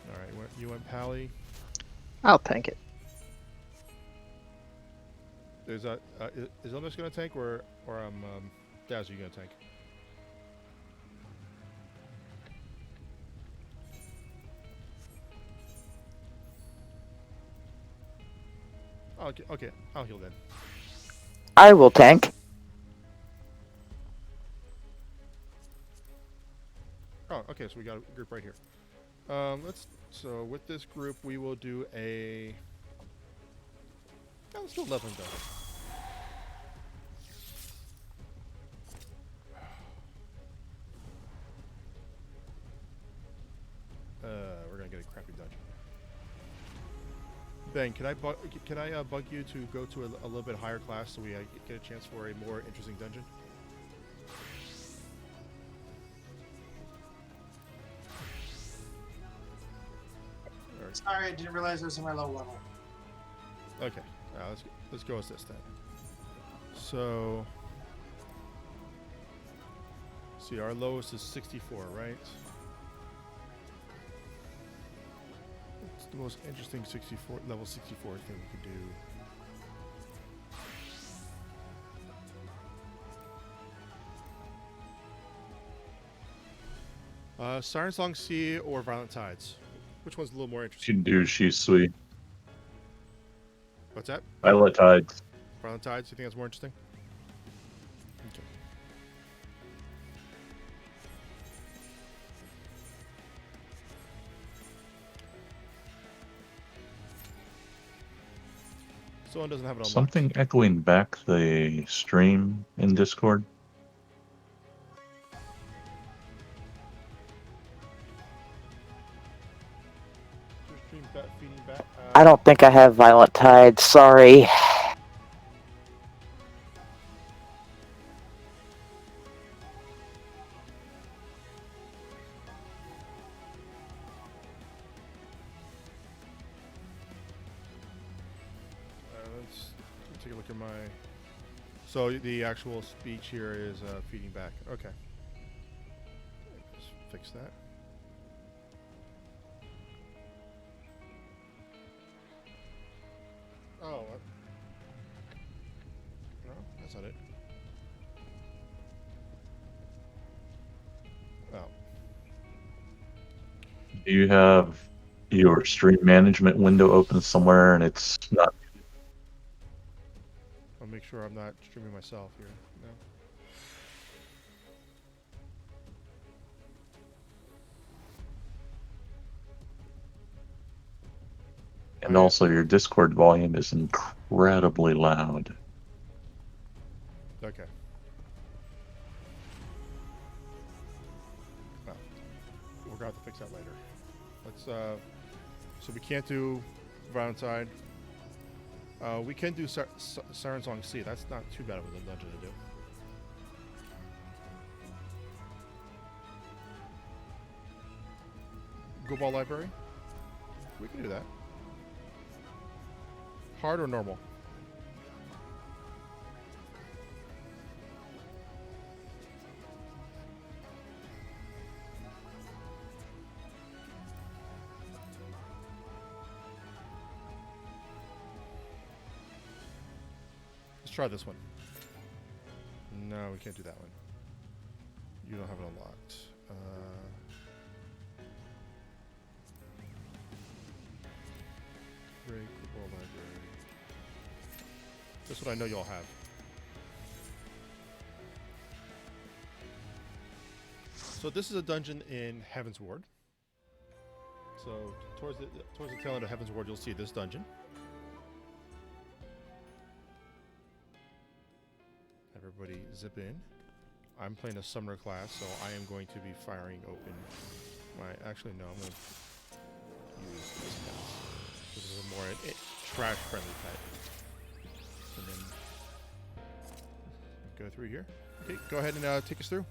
All right, you want Pally? I'll tank it. Is Ilmus gonna tank or Daz, are you gonna tank? Oh, okay, I'll heal then. I will tank. Oh, okay, so we got a group right here. So with this group we will do a let's do 11 though. We're gonna get a crappy dungeon. Ben, can I bug you to go to a little bit higher class so we get a chance for a more interesting dungeon? Sorry, I didn't realize it was in my low level. Okay, let's go with this then. So, see, our lowest is 64, right? What's the most interesting level 64 thing we could do? Siren Song Sea or Violent Tides? Which one's a little more You interesting? can do She's Sweet. What's that? Violet Tides. Violent Tides? You think that's more interesting? Okay. Someone doesn't have it unlocked. Something echoing back the stream in Discord. Stream back, feeding back. I don't think I have Violent Tide. Sorry. Let's take a look at my. So the actual speech here is feeding back. Okay. Let's fix that. Oh. No, that's not it. Oh. Do you have your stream management window open somewhere and it's not? I'll make sure I'm not streaming myself here. No. And also your Discord volume is incredibly loud. Okay. Well, we're going to have to fix that later. Let's, so we can't do Violent Side. We can do Siren Song Sea. That's not too bad of a dungeon to do. Go Ball Library? We can do that. Hard or normal? Let's try this one. No, we can't do that one. You don't have it unlocked. Break the World Library. This one I know y'all have. So this is a dungeon in Heaven's Ward. So towards the tail end of Heaven's Ward, you'll see this dungeon. Everybody zip in. I'm playing a summoner class, so I am going to be firing open my. Actually, no, I'm going to use this class. This is a more trash-friendly type. And then go through here. Okay, go ahead and take us through.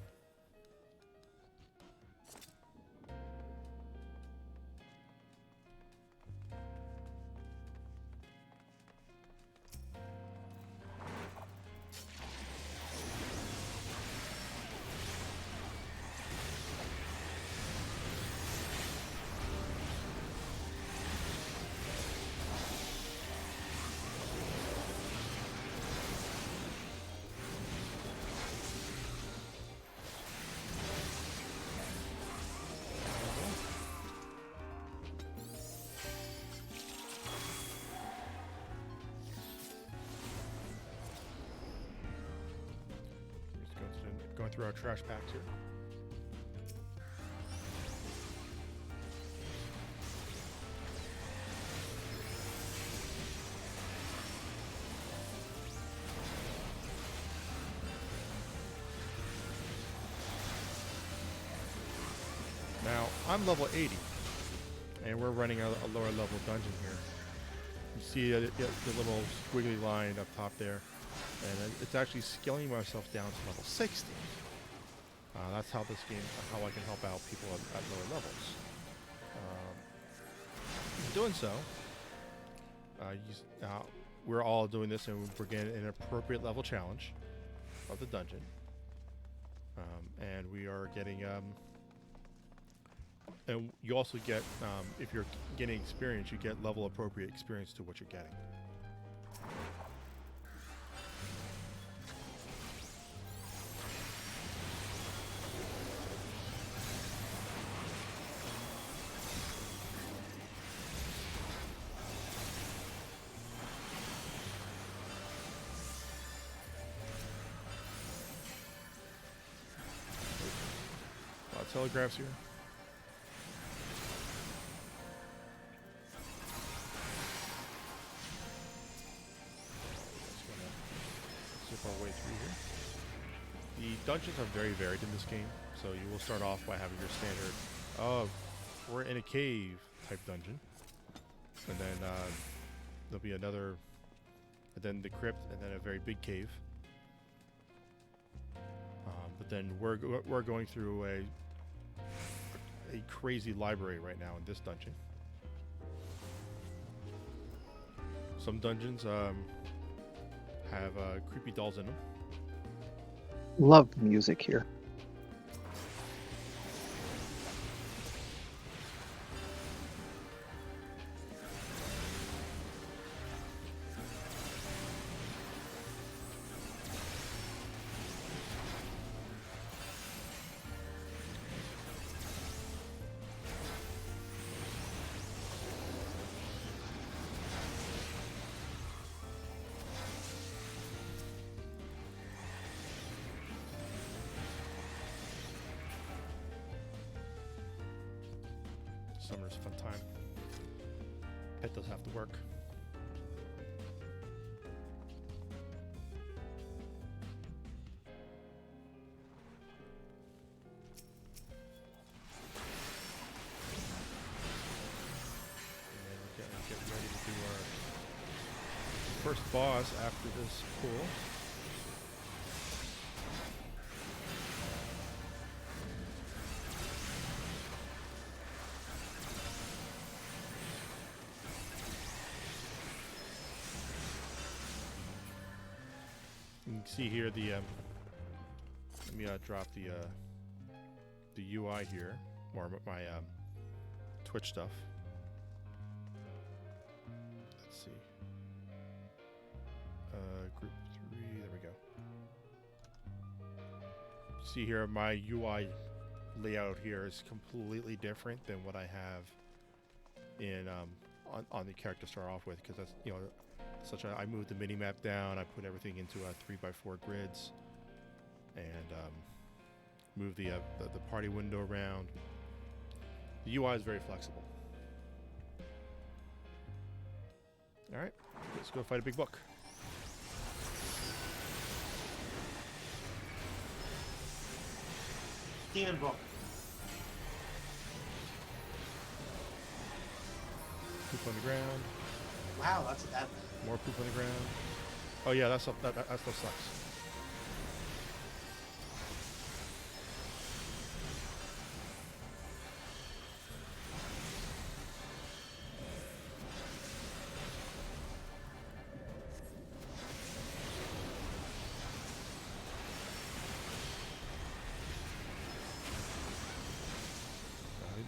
Going through our trash packs here. Now, I'm level 80, and we're running a lower level dungeon here. You see the little squiggly line up top there. And it's actually scaling myself down to level 60. That's how this game, how I can help out people at lower levels. In doing so, we're all doing this, and we're getting an appropriate level challenge of the dungeon. And we are getting, and you also get, if you're getting experience, you get level appropriate experience to what you're getting. telegraphs here. Just gonna zip our way through here. The dungeons are very varied in this game, so you will start off by having your standard, we're in a cave type dungeon, and then there'll be another, and then the crypt, and then a very big cave. But then we're going through a crazy library right now in this dungeon. Some dungeons have creepy dolls in them. Love the music here. Summer's a fun time. Pet does have to work. And we're get ready to do our first boss after this pool. You can see here the let me drop the UI here, or my Twitch stuff. Let's see. Group 3, there we go. See here, my UI layout here is completely different than what I have in on the character to start off with, because that's, you know, I moved the mini map down. I put everything into 3x4 grids, and moved the party window around. The UI is very flexible. All right, let's go fight a big book. Demon book. Poop on the ground. Wow, that's a bad thing. More poop on the ground. Oh yeah, that stuff sucks.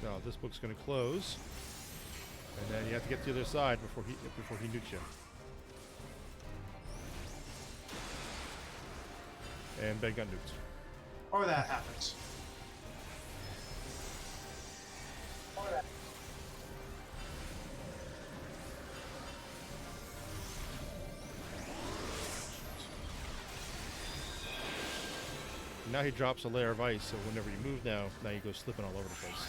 Now this book's going to close, and then you have to get to the other side before he nukes you. And Ben got nuked. Or that happens. Now he drops a layer of ice, so whenever you move now you go slipping all over the place.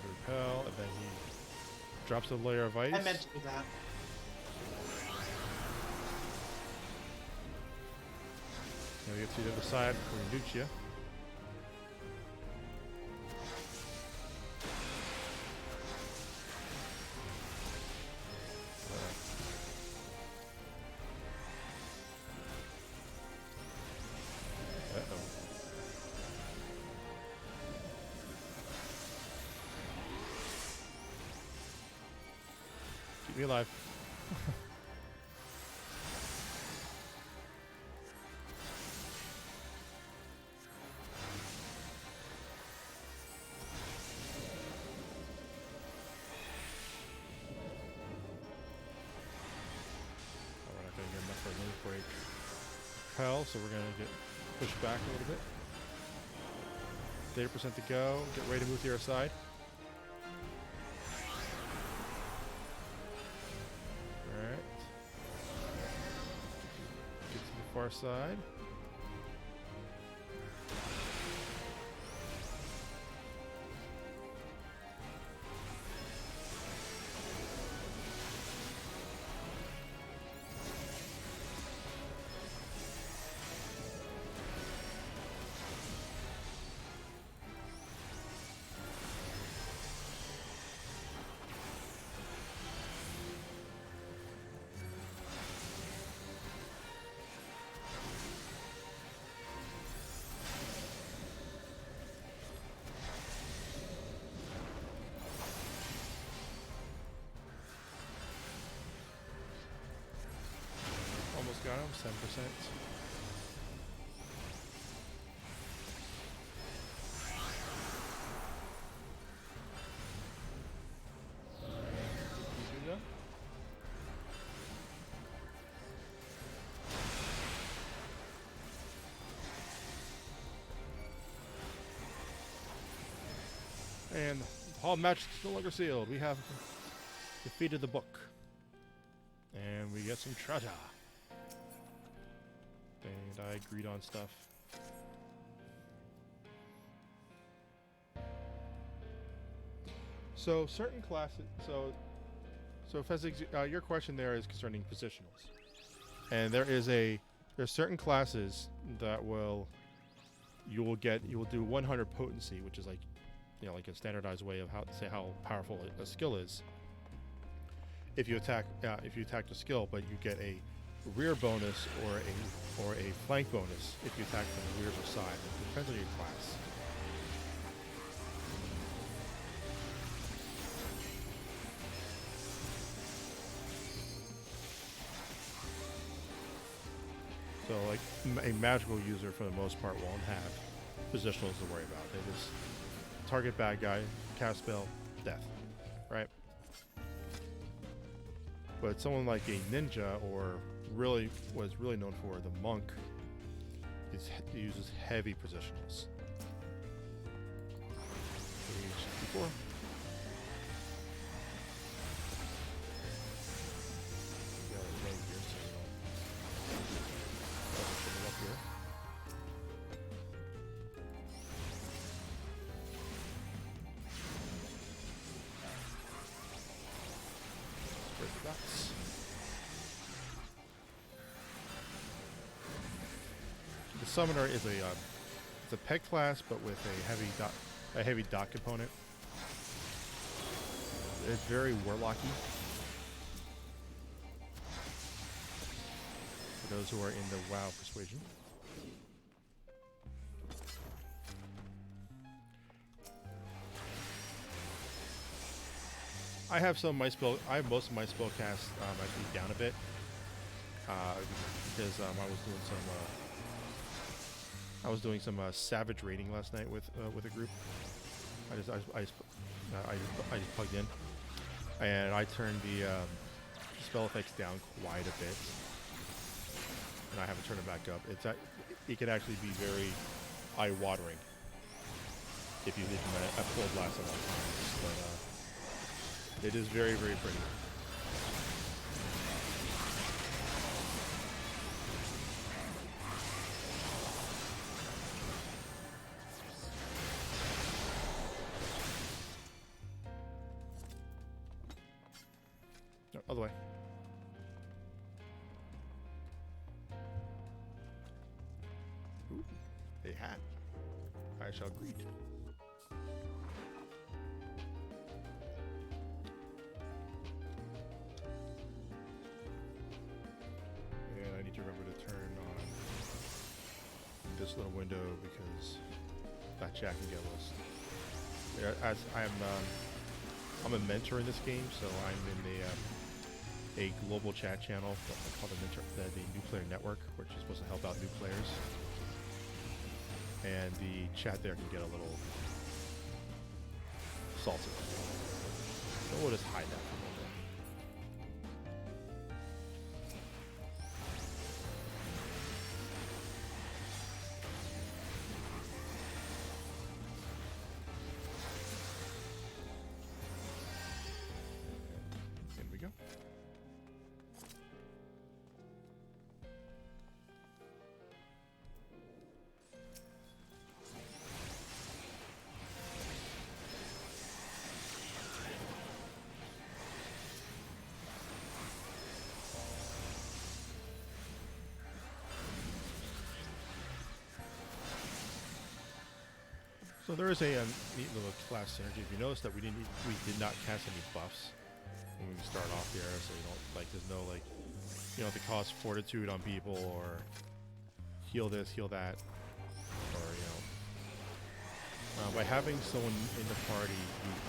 Repel, and then he drops a layer of ice. I meant to do that. Now we get to the other side before he nukes you. Uh-oh. Keep me alive. Break. repel, so we're gonna get pushed back a little bit. 30% to go. Get ready to move to your side. Alright. Get to the far side. Almost got him, 7%. You go. And the hall match is no longer sealed. We have defeated the book. And we get some treasure. And I agreed on stuff. So certain classes. So physics. Your question there is concerning positionals, and there's certain classes that you will do 100 potency, which is like, like a standardized way of how powerful a skill is. If you attack the skill, but you get a rear bonus or a flank bonus if you attack from the rear or side. It depends on your class. So like a magical user for the most part won't have positionals to worry about. They just target bad guy, cast spell, death, right? But someone like a ninja, or was really known for the monk, uses heavy positionals. Page 54. The summoner is it's a peg class, but with a heavy dot component. It's very warlocky. For those who are in the WoW persuasion. I have most of my spell cast actually down a bit because I was doing some savage raiding last night with a group. I just plugged in, and I turned the spell effects down quite a bit, and I haven't turned it back up. It could actually be very eye-watering if you leave them at full blast at all times, but. It is very, very pretty. No, other way. Ooh, a hat. I shall greet. To remember to turn on this little window because that chat can get lost. As I'm a mentor in this game, so I'm in a global chat channel called the New Player Network, which is supposed to help out new players. And the chat there can get a little salty. So we'll just hide that for a moment. go. So there is a neat little class synergy. If you notice that we did not cast any buffs when we start off here, so you don't like there's no like you don't have to cost fortitude on people or heal this, heal that, or by having someone in the party,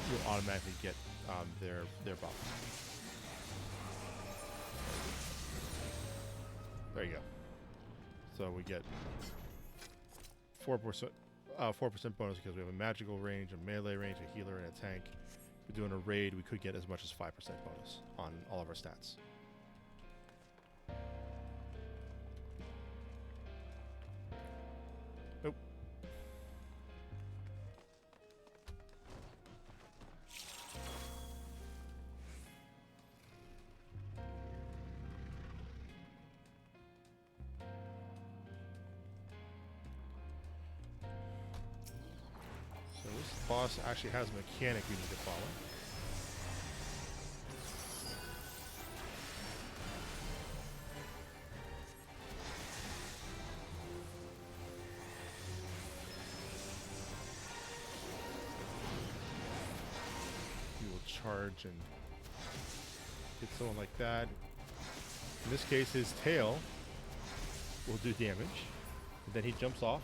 you'll automatically get their buff. There you go. So we get 4%. 4% bonus because we have a magical range, a melee range, a healer, and a tank. If we're doing a raid, we could get as much as 5% bonus on all of our stats. Nope. So this boss actually has a mechanic we need to follow. You will charge and hit someone like that. In this case, his tail will do damage. And then he jumps off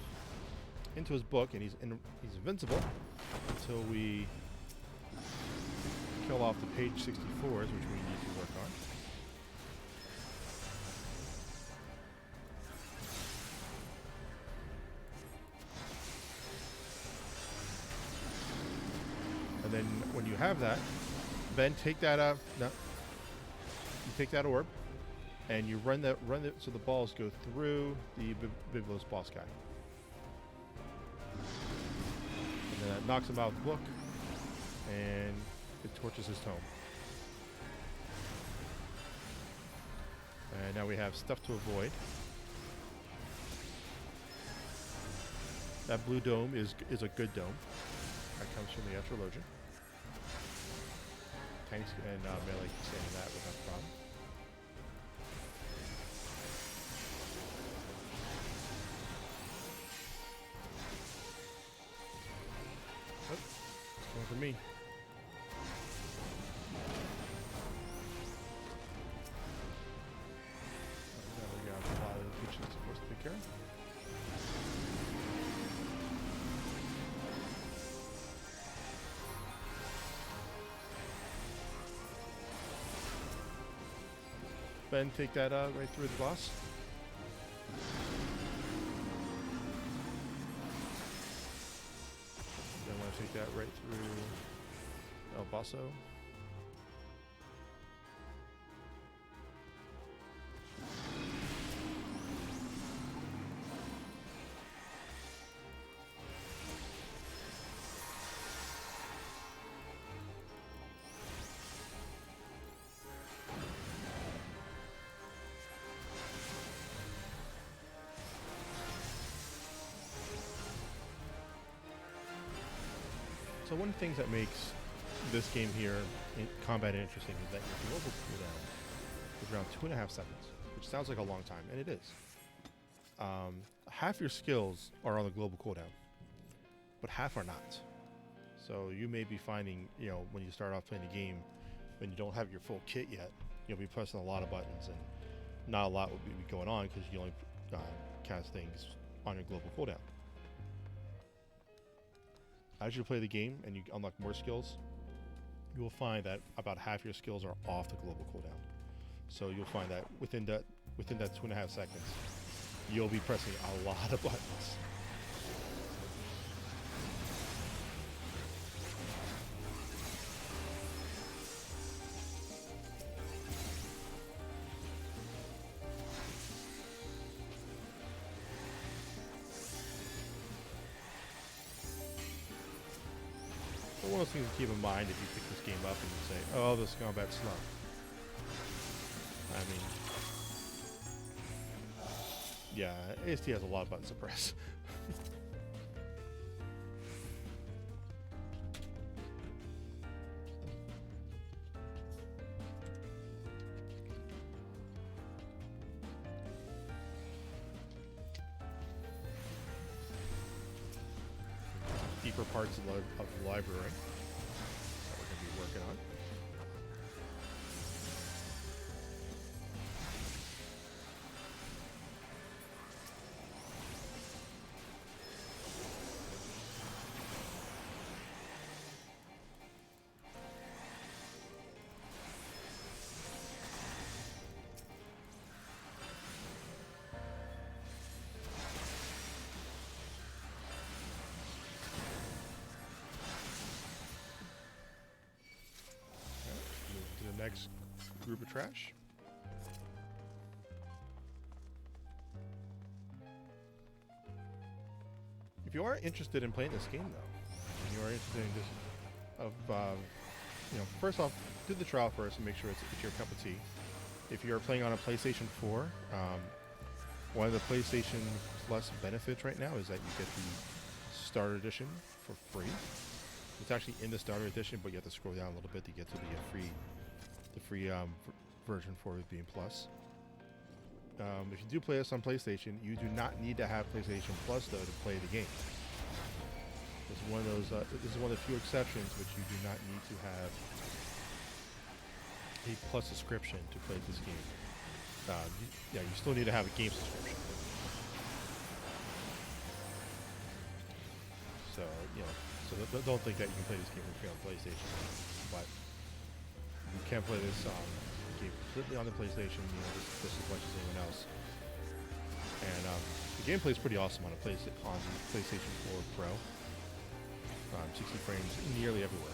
into his book, and he's invincible until we kill off the page 64s, which we need to work on. And then when you have that, then take that out. No, you take that orb, and you run it so the balls go through the Biblos boss guy. And that knocks him out of the book, and it torches his tome. And now we have stuff to avoid. That blue dome is a good dome. That comes from the Astrologian. Tanks and melee can stand in that without problem. Oh, it's going for me. Now we got a lot of the bitches supposed to take care of. Ben, take that right through the boss. Then I want to take that right through El Basso. So one of the things that makes this game here in combat interesting is that your global cooldown is around 2.5 seconds, which sounds like a long time, and it is. Half your skills are on the global cooldown, but half are not. So you may be finding, when you start off playing the game, when you don't have your full kit yet, you'll be pressing a lot of buttons, and not a lot will be going on because you only cast things on your global cooldown. As you play the game and you unlock more skills, you will find that about half your skills are off the global cooldown. So you'll find that within that 2.5 seconds, you'll be pressing a lot of buttons. One of those things to keep in mind if you pick this game up and you say, oh, this combat's slow. I mean, yeah, AST has a lot of buttons to press. Deeper parts of the library that we're going to be working on. Move to the next group of trash. If you are interested in playing this game, though, and you are interested in just first off, do the trial first and make sure it's your cup of tea. If you're playing on a PlayStation 4, one of the PlayStation Plus benefits right now is that you get the Starter Edition for free. It's actually in the Starter Edition, but you have to scroll down a little bit to get to the free version for it being Plus. If you do play this on PlayStation, you do not need to have PlayStation Plus though to play the game. This is one of those. This is one of the few exceptions which you do not need to have a Plus subscription to play this game. You still need to have a game subscription. So don't think that you can play this game for free on PlayStation, but you can play this game completely on the PlayStation, just as much as anyone else. And the gameplay is pretty awesome on the PlayStation 4 Pro. 60 frames nearly everywhere.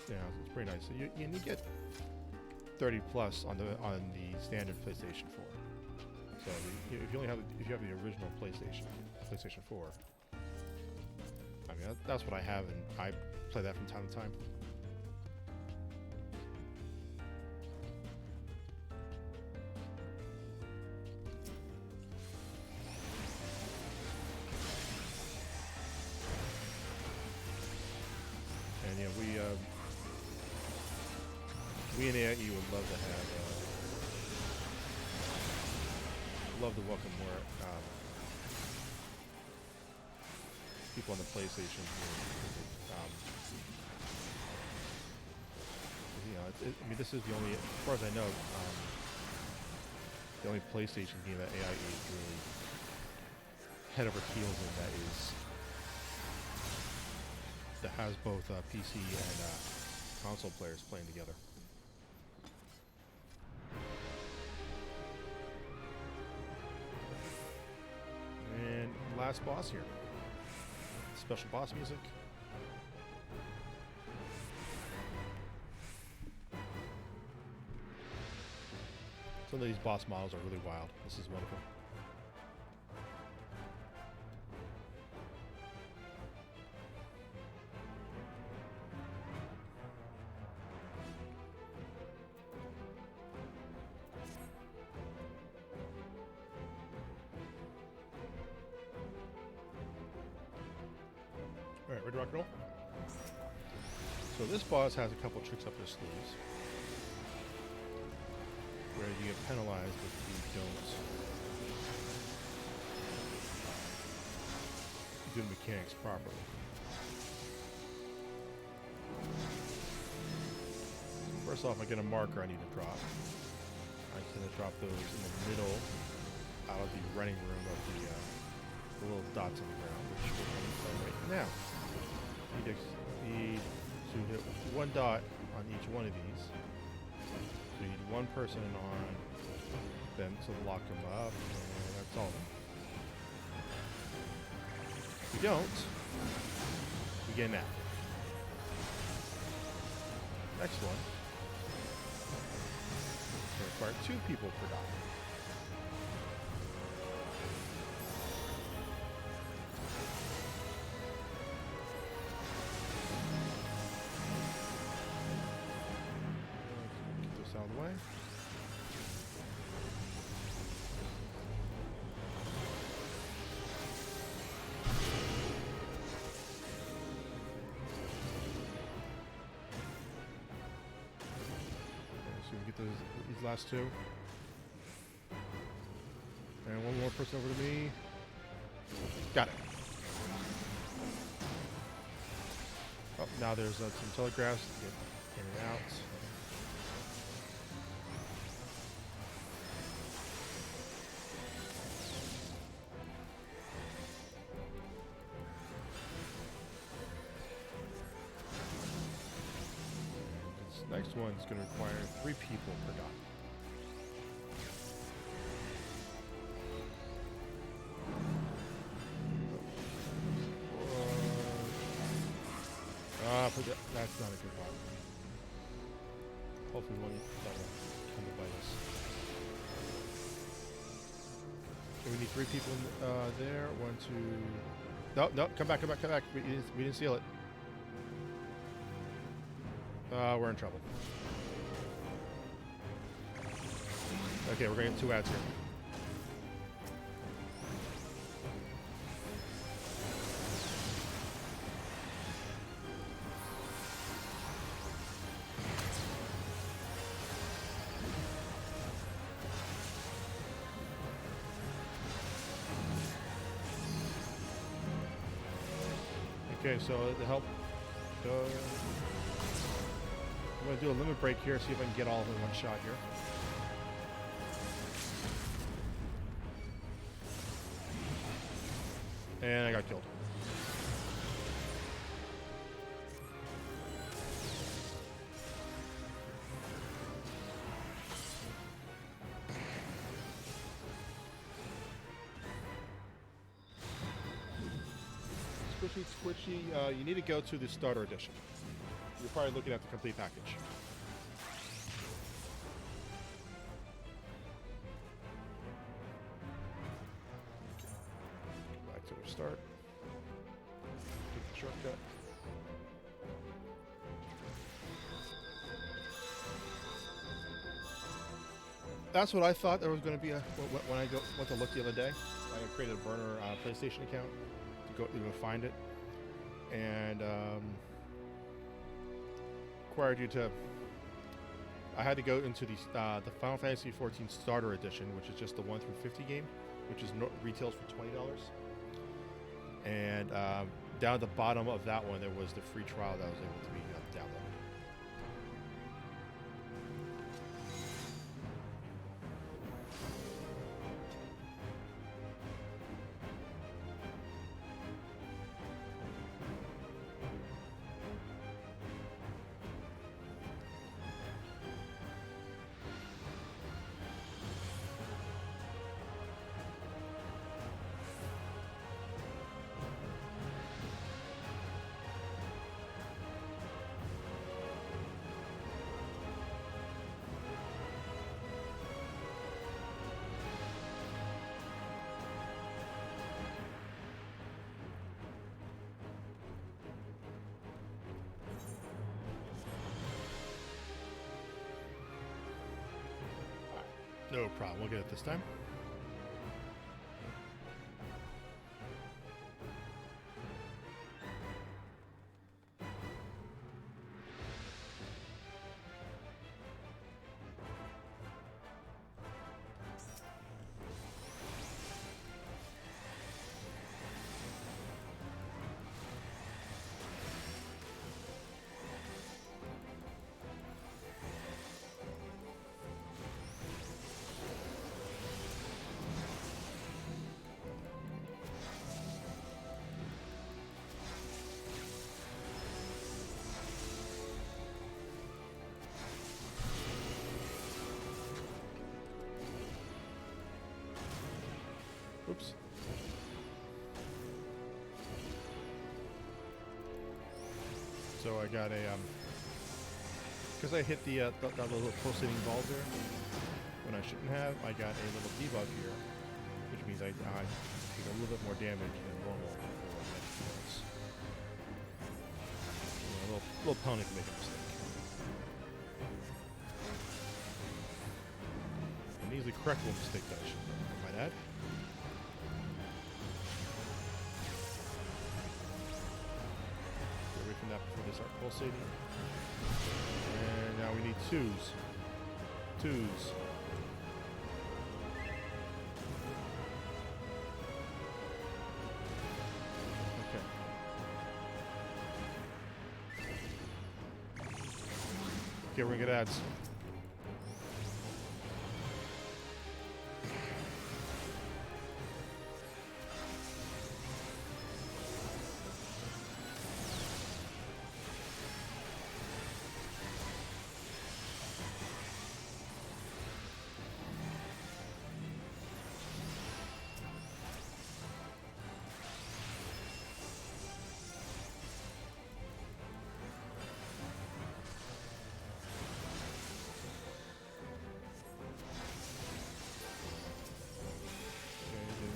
Yeah, it's pretty nice. So you get 30 plus on the standard PlayStation 4. So if you have the original PlayStation 4, I mean that's what I have, and I play that from time to time. And yeah, we in AIE would love to have, love to welcome more people on the PlayStation here. I mean, this is the only, as far as I know, the only PlayStation game that AIE is really head over heels in that has both PC and console players playing together. And last boss here. Special boss music. Some of these boss models are really wild. This is one of them. Alright, ready to rock and roll? So this boss has a couple tricks up his sleeves, where you get penalized if you don't do the mechanics properly. First off, I get a marker I need to drop. I tend to drop those in the middle out of the running room of the little dots on the ground, which we're going to play right now. Need to hit one dot on each one of these. So you need one person on them to lock them up, and that's all. If you don't, you get an app. Next one. It's going to require 2 people per dot. the way. Okay, so we get these last two. And one more person over to me. Got it. Oh, now there's some telegraphs to get in and out. This next one's going to require 3 people per dot. That's not a good one. Hopefully one that won't come to bite us. So we need 3 people there. 1, 2. No, come back. We didn't seal it. We're in trouble. Okay, we're gonna get 2 ads here. Okay, so to help, I'm going to do a limit break here, see if I can get all of them in one shot here. And I got killed. Squishy, you need to go to the starter edition. You're probably looking at the complete package. Back to the start. Take the shortcut. That's what I thought there was going to be when I went to look the other day. I created a burner PlayStation account to go find it. And required you to. I had to go into the Final Fantasy XIV Starter Edition, which is just the 1 through 50 game, which is retails for $20. And down at the bottom of that one, there was the free trial that was able to be downloaded. No problem, we'll get it this time. Oops. So I got a because I hit the little pulsating balls there when I shouldn't have. I got a little debug here, which means I take a little bit more damage than normal for magic units. A little pony can make a mistake. He's the correct one mistake that I should know, might add. Get away from that before they start pulsating. And now we need twos. Twos. Okay. Okay, we're gonna get ads.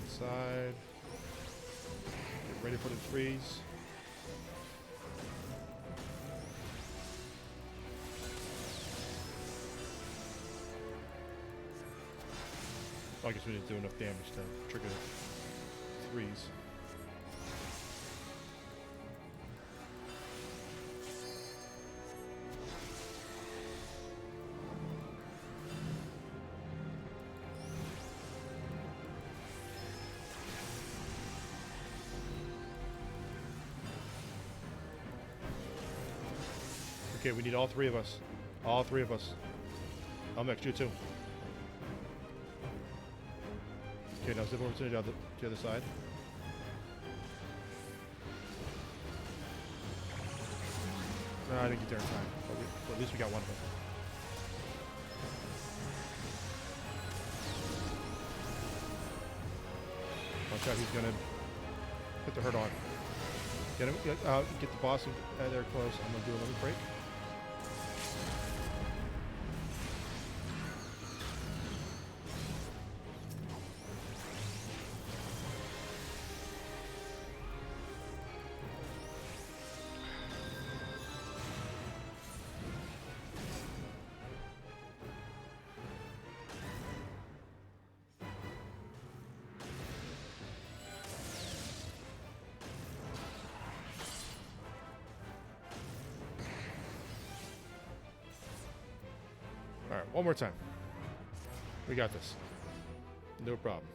Side. Get ready for the freeze. Well, I guess we didn't do enough damage to trigger the threes. Okay, we need all three of us. All three of us. Elmex, you too. Okay, now zip over to the other side. No, I didn't get there in time. But at least we got one of them. Watch out, he's gonna put the hurt on. Get him, get the boss there close. I'm gonna do a little break. Alright, one more time. We got this. No problem.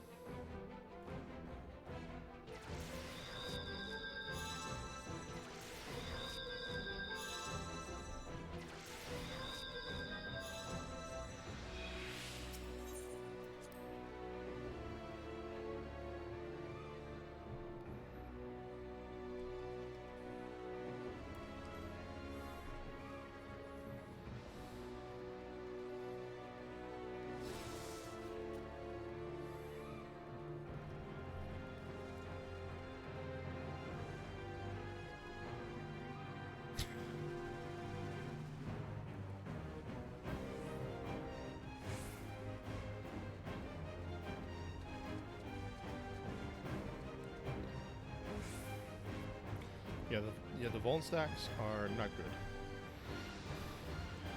The Vuln stacks are not good.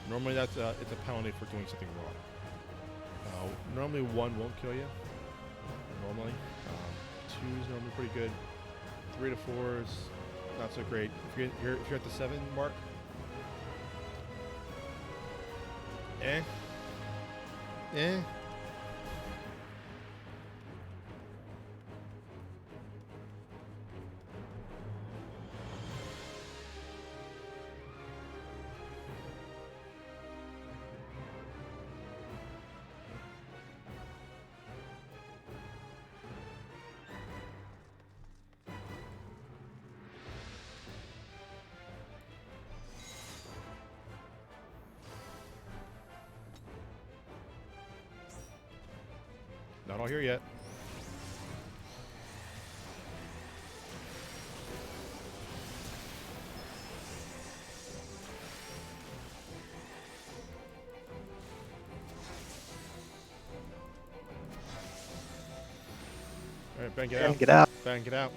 Normally that's it's a penalty for doing something wrong. Normally one won't kill you. Normally, two is normally pretty good. 3 to 4 is not so great. If you're at the 7 mark, eh. Not all here yet. All right, bang it out. Get out. Bang it out.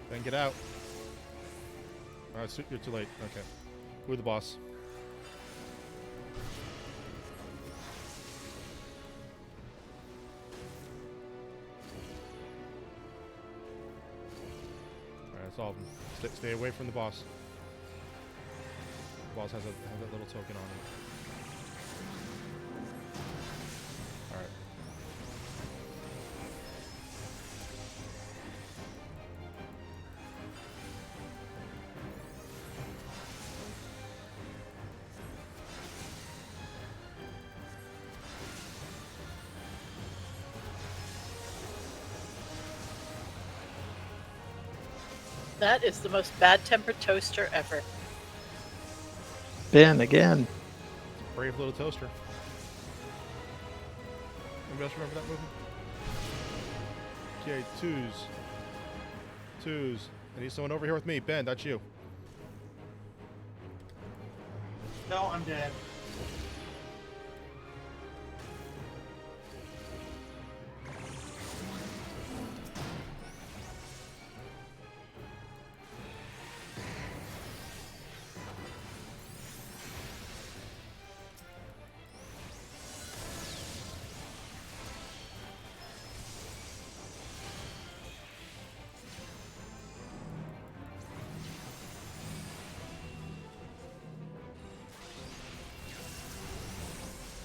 Bang it out. All right, you're too late. Okay. Who's the boss? That's all of them. Stay away from the boss. The boss has a little token on him. Alright. That is the most bad-tempered toaster ever. Ben again. Brave little toaster. Anybody else remember that movie? Okay, twos. I need someone over here with me. Ben, that's you. No, I'm dead.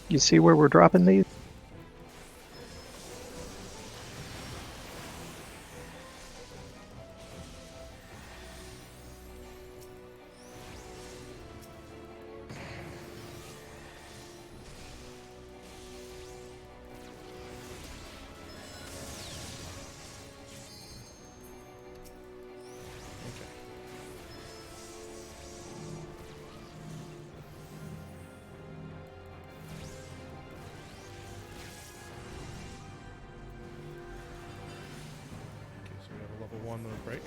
You see where we're dropping these? Okay. Okay, so we have a level 1 limit break.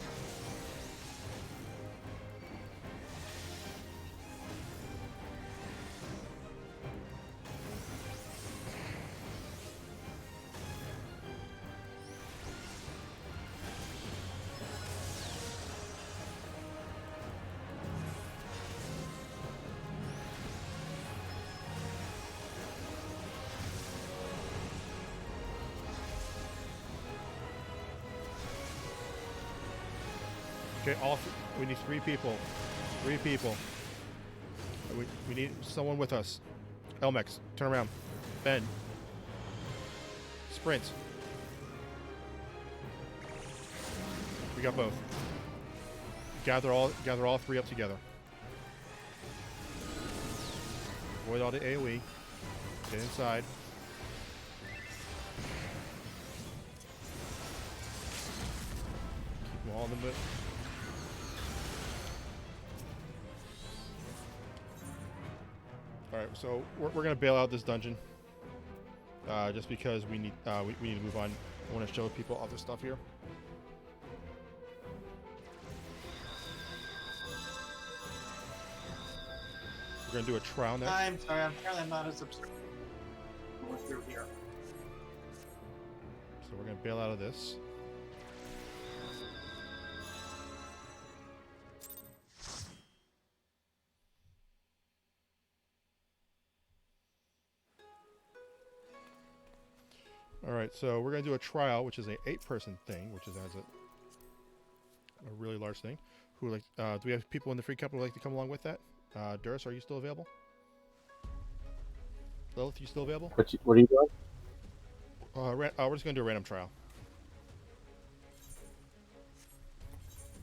Okay, we need 3 people. 3 people. We need someone with us. Elmex, turn around. Ben. Sprint. We got both. Gather all 3 up together. Avoid all the AoE. Get inside. Keep them all in the middle. Alright, so we're going to bail out this dungeon. Just because we need to move on. I want to show people other stuff here. We're going to do a trial next. I'm sorry, apparently I'm not as observant. Going through here. So we're going to bail out of this. Alright, so we're going to do a trial, which is an 8-person thing, which is as a really large thing. Who like? Do we have people in the free cup who would like to come along with that? Duris, are you still available? Lilith, you still available? What are you doing? We're just going to do a random trial.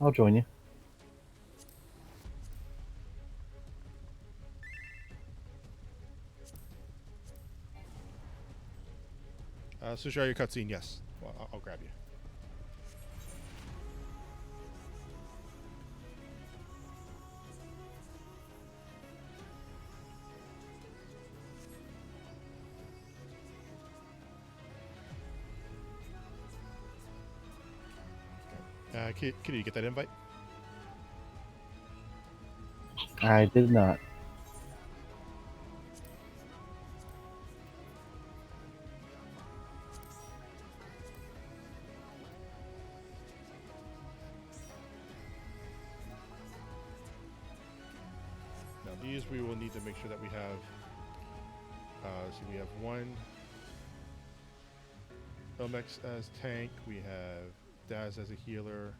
I'll join you. Sushar, your cutscene, yes. Well, I'll grab you. Kitty, you get that invite? I did not. Now these we will need to make sure that we have. So we have 1 Elmex as tank. We have Daz as a healer.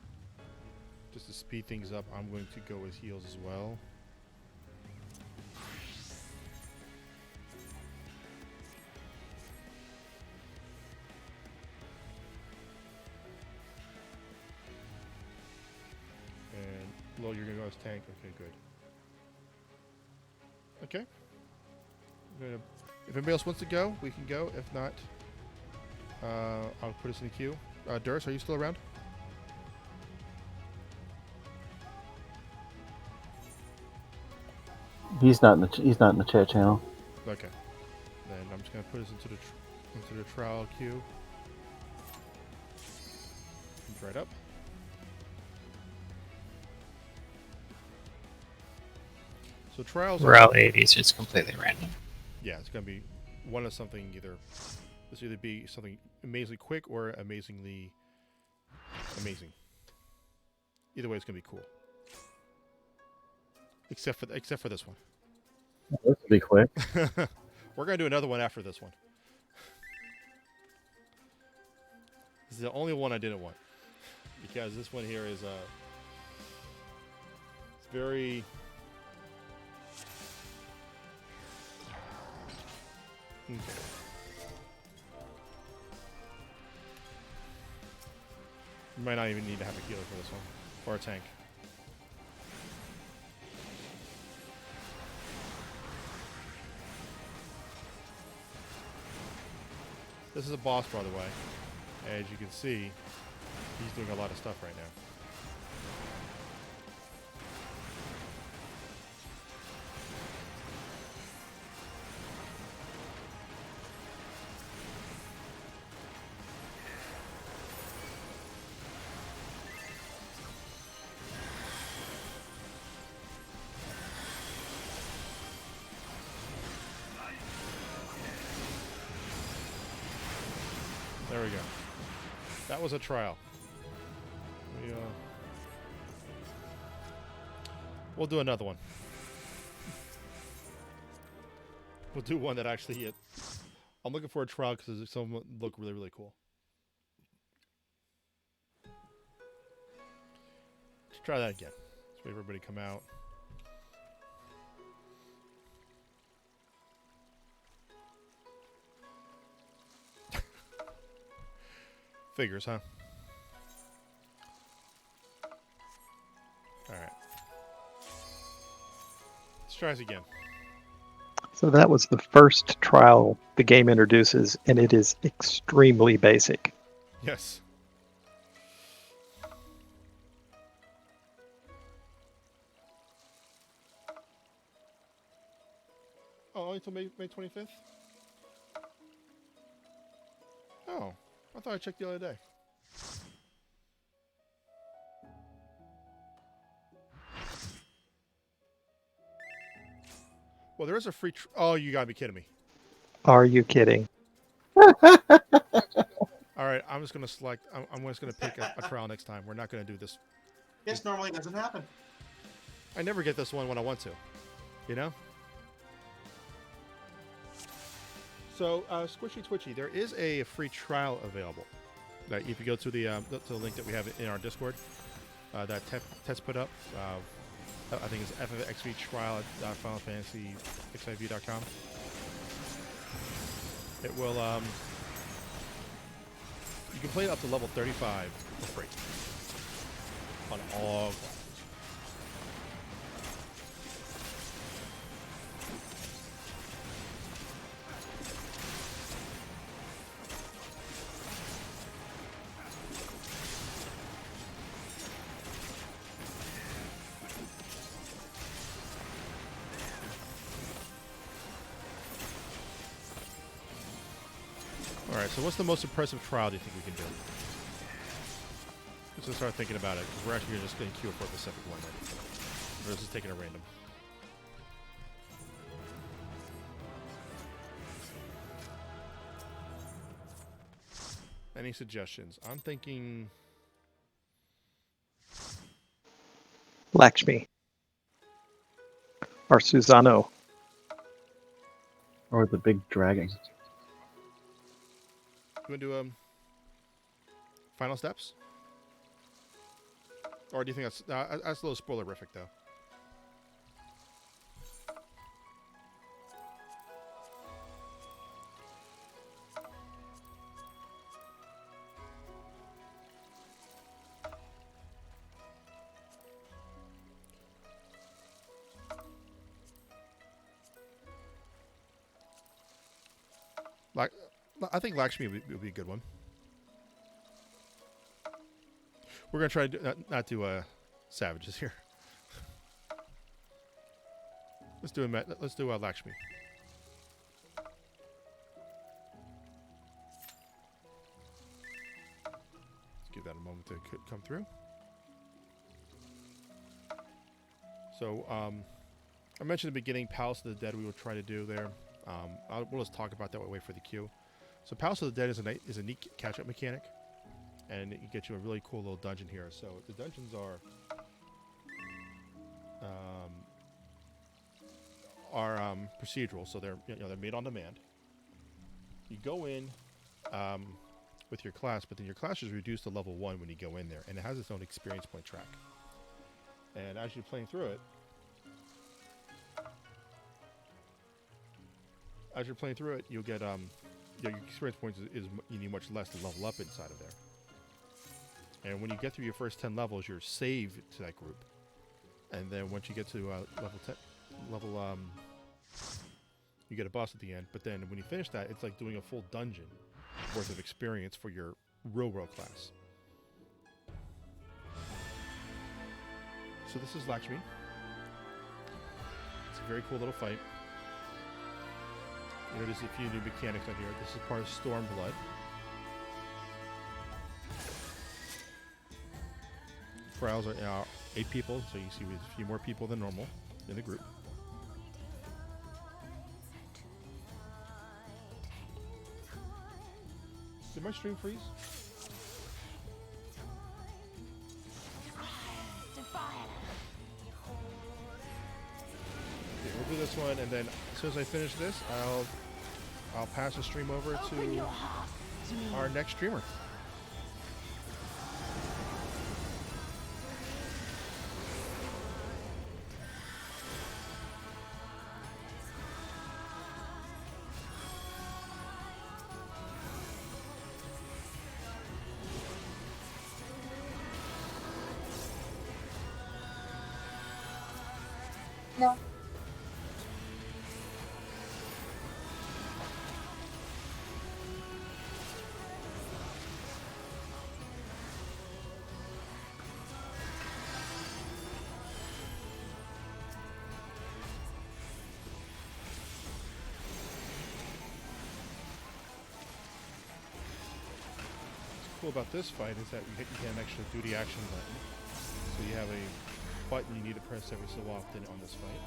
Just to speed things up, I'm going to go with heals as well. And Lo, you're gonna go as tank. Okay, good. Okay. If anybody else wants to go, we can go. If not, I'll put us in the queue. Durst, are you still around? He's not in the chat channel. Okay. Then I'm just gonna put us into the trial queue. Comes right up. So trials. Route 80 is just completely random. Yeah, it's gonna be one of something either. This will either be something amazingly quick or amazingly amazing. Either way, it's gonna be cool. Except for this one. This will be quick. We're gonna do another one after this one. This is the only one I didn't want because this one here is it's very. Okay. You might not even need to have a healer for this one or a tank. This is a boss, by the way. As you can see, he's doing a lot of stuff right now. There we go. That was a trial. We'll do another one. We'll do one that actually. I'm looking for a trial because some look really, really cool. Let's try that again. Let's wait for everybody to come out. Figures, huh? Alright. Let's try this again. So that was the first trial the game introduces, and it is extremely basic. Yes. Oh, only until May 25th? Oh. I thought I checked the other day. Well, there is a free. Oh, you gotta be kidding me! Are you kidding? All right, I'm just gonna select. I'm just gonna pick a trial next time. We're not gonna do this. This normally doesn't happen. I never get this one when I want to. You know. So, Squishy Twitchy, there is a free trial available. If you go to the link that we have in our Discord, that Tess put up, I think it's FFXIV trial at FinalFantasyXIV.com. It will, you can play it up to level 35 for free on all classes. Alright, so what's the most impressive trial do you think we can do? Let's just start thinking about it, because we're actually just going to queue for a specific one. Or is this taking a random? Any suggestions? I'm thinking... Lakshmi. Or Susano. Or the big dragon. You want to do final steps? Or do you think that's a little spoilerific, though? Like, I think Lakshmi would be a good one. We're gonna try to not do savages here. Let's do Lakshmi. Let's give that a moment to come through. So I mentioned at the beginning, Palace of the Dead. We will try to do there. We'll just talk about that while we wait for the queue. So Palace of the Dead is a neat catch-up mechanic, and it gets you a really cool little dungeon here. So the dungeons are procedural, so they're they're made on demand. You go in with your class, but then your class is reduced to level 1 when you go in there, and it has its own experience point track. And as you're playing through it, you'll get your experience points is you need much less to level up inside of there. And when you get through your first 10 levels, you're saved to that group. And then once you get to level 10, you get a boss at the end. But then when you finish that, it's like doing a full dungeon worth of experience for your real world class. So this is Lakshmi. It's a very cool little fight. You notice a few new mechanics on here. This is part of Stormblood. Trials are 8 people, so you see we have a few more people than normal in the group. Did my stream freeze? Okay, we'll do this one, and then as soon as I finish this, I'll pass the stream over to our next streamer. No. What's cool about this fight is that you get an extra duty action button. So you have a button you need to press every so often on this fight.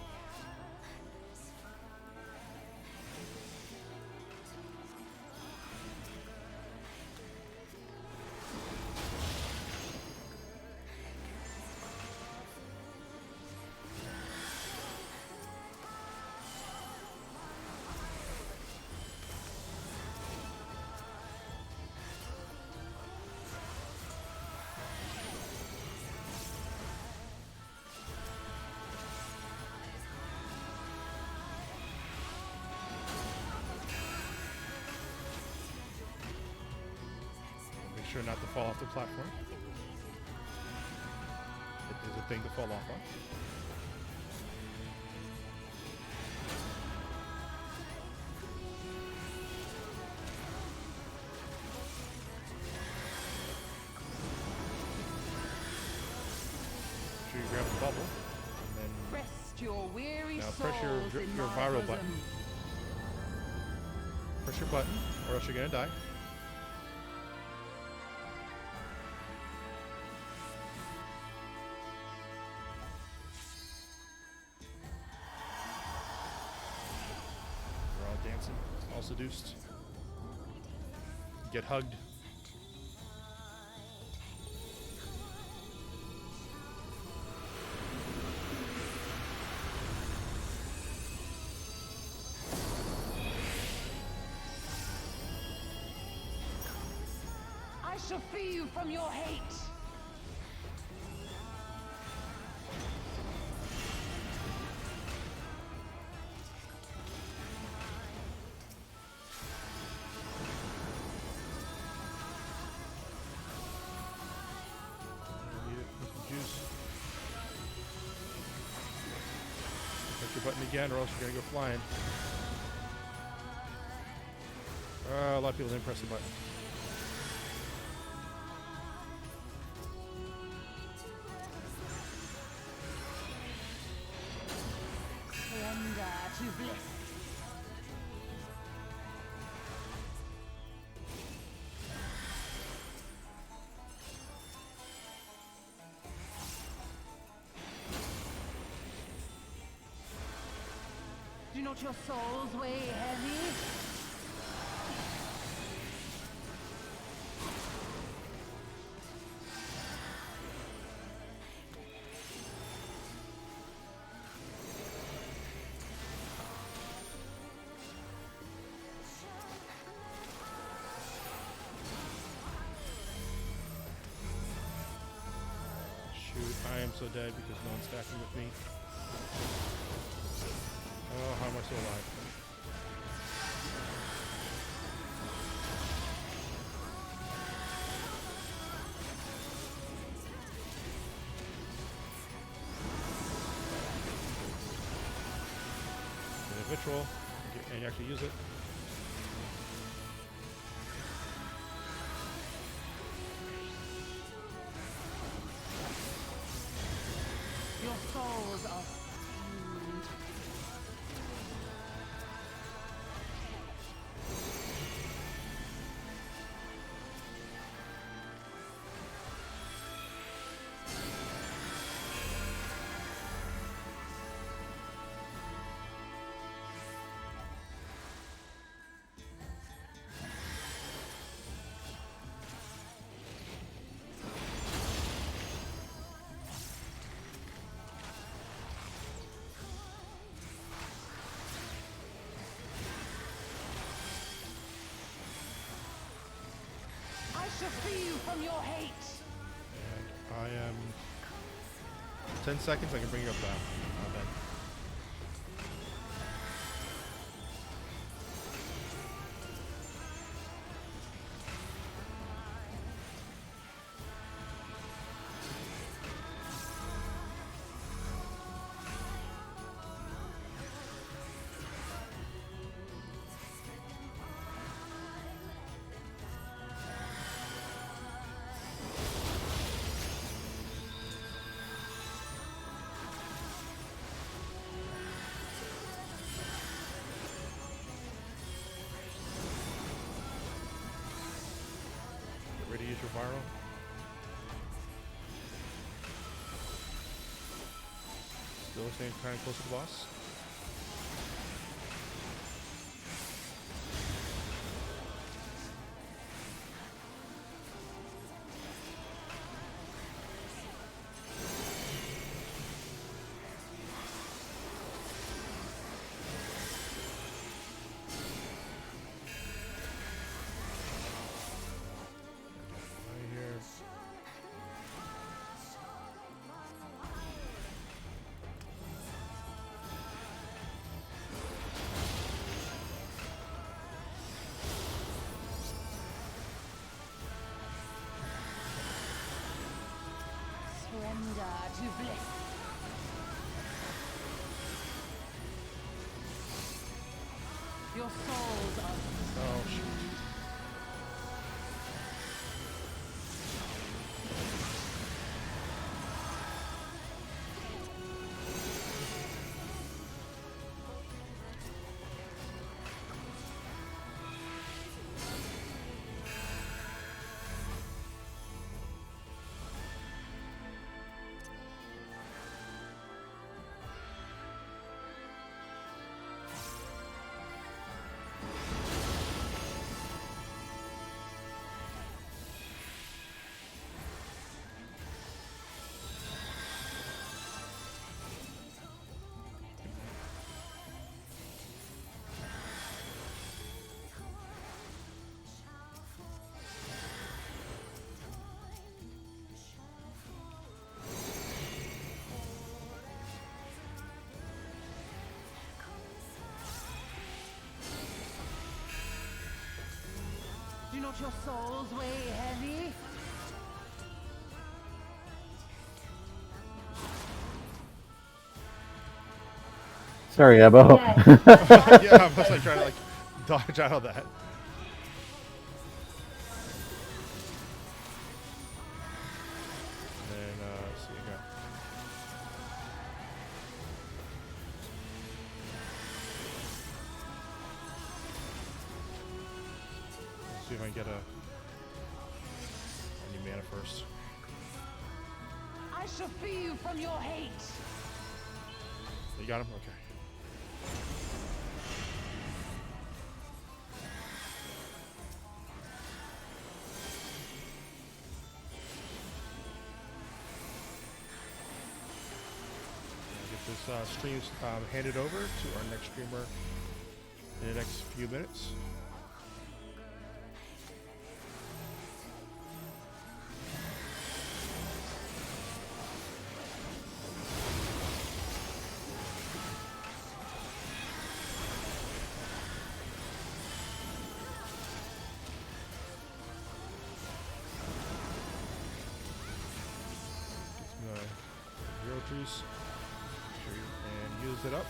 Make sure not to fall off the platform. It is a thing to fall off on. Make sure you grab the bubble, and then Rest your weary now press your souls in my viral bosom. button. Press your button, or else you're gonna die. We're all dancing, all seduced. Get hugged. I shall free you from your hate. Press your button again, or else you're gonna go flying. A lot of people didn't press the button. Surrender to bliss. Do not your souls weigh heavy? Shoot, I am so dead because no one's stacking with me. Oh, how am I still alive? Get a vitriol, and actually use it. Your souls are sealed. I shall free you from your hate. And I am 10 seconds. I can bring you up now. Ben. Get ready to use your viral. Still staying kind of close to the boss. Right here. Surrender to bliss. Your souls are Oh, shoot. Do not your souls weigh heavy? Sorry, Abo. Yeah, I was like trying to like dodge out of that. And let's see again. Let's see if I can get a new mana first. I shall free you from your hate. You got him? Okay. Get this stream handed over to our next streamer in the next few minutes. Hero juice and use it up.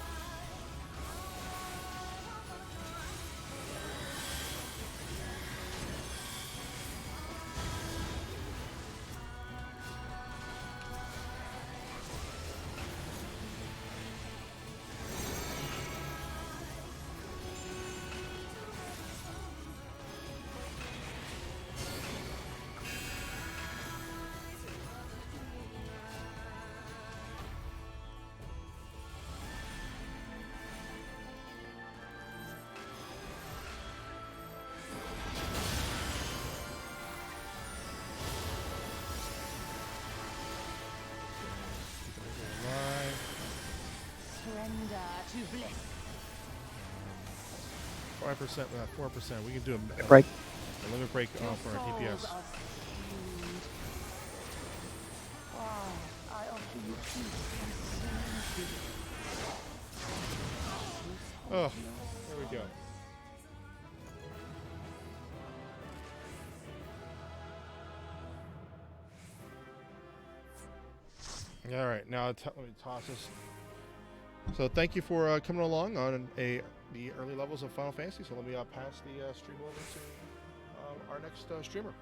Surrender to bliss. 5%, 4%. We can do a Break. limit break for our DPS. I offer you peace and serenity. Oh, there we go. All right, now let me toss this. So thank you for coming along on the early levels of Final Fantasy. So let me pass the stream over to our next streamer.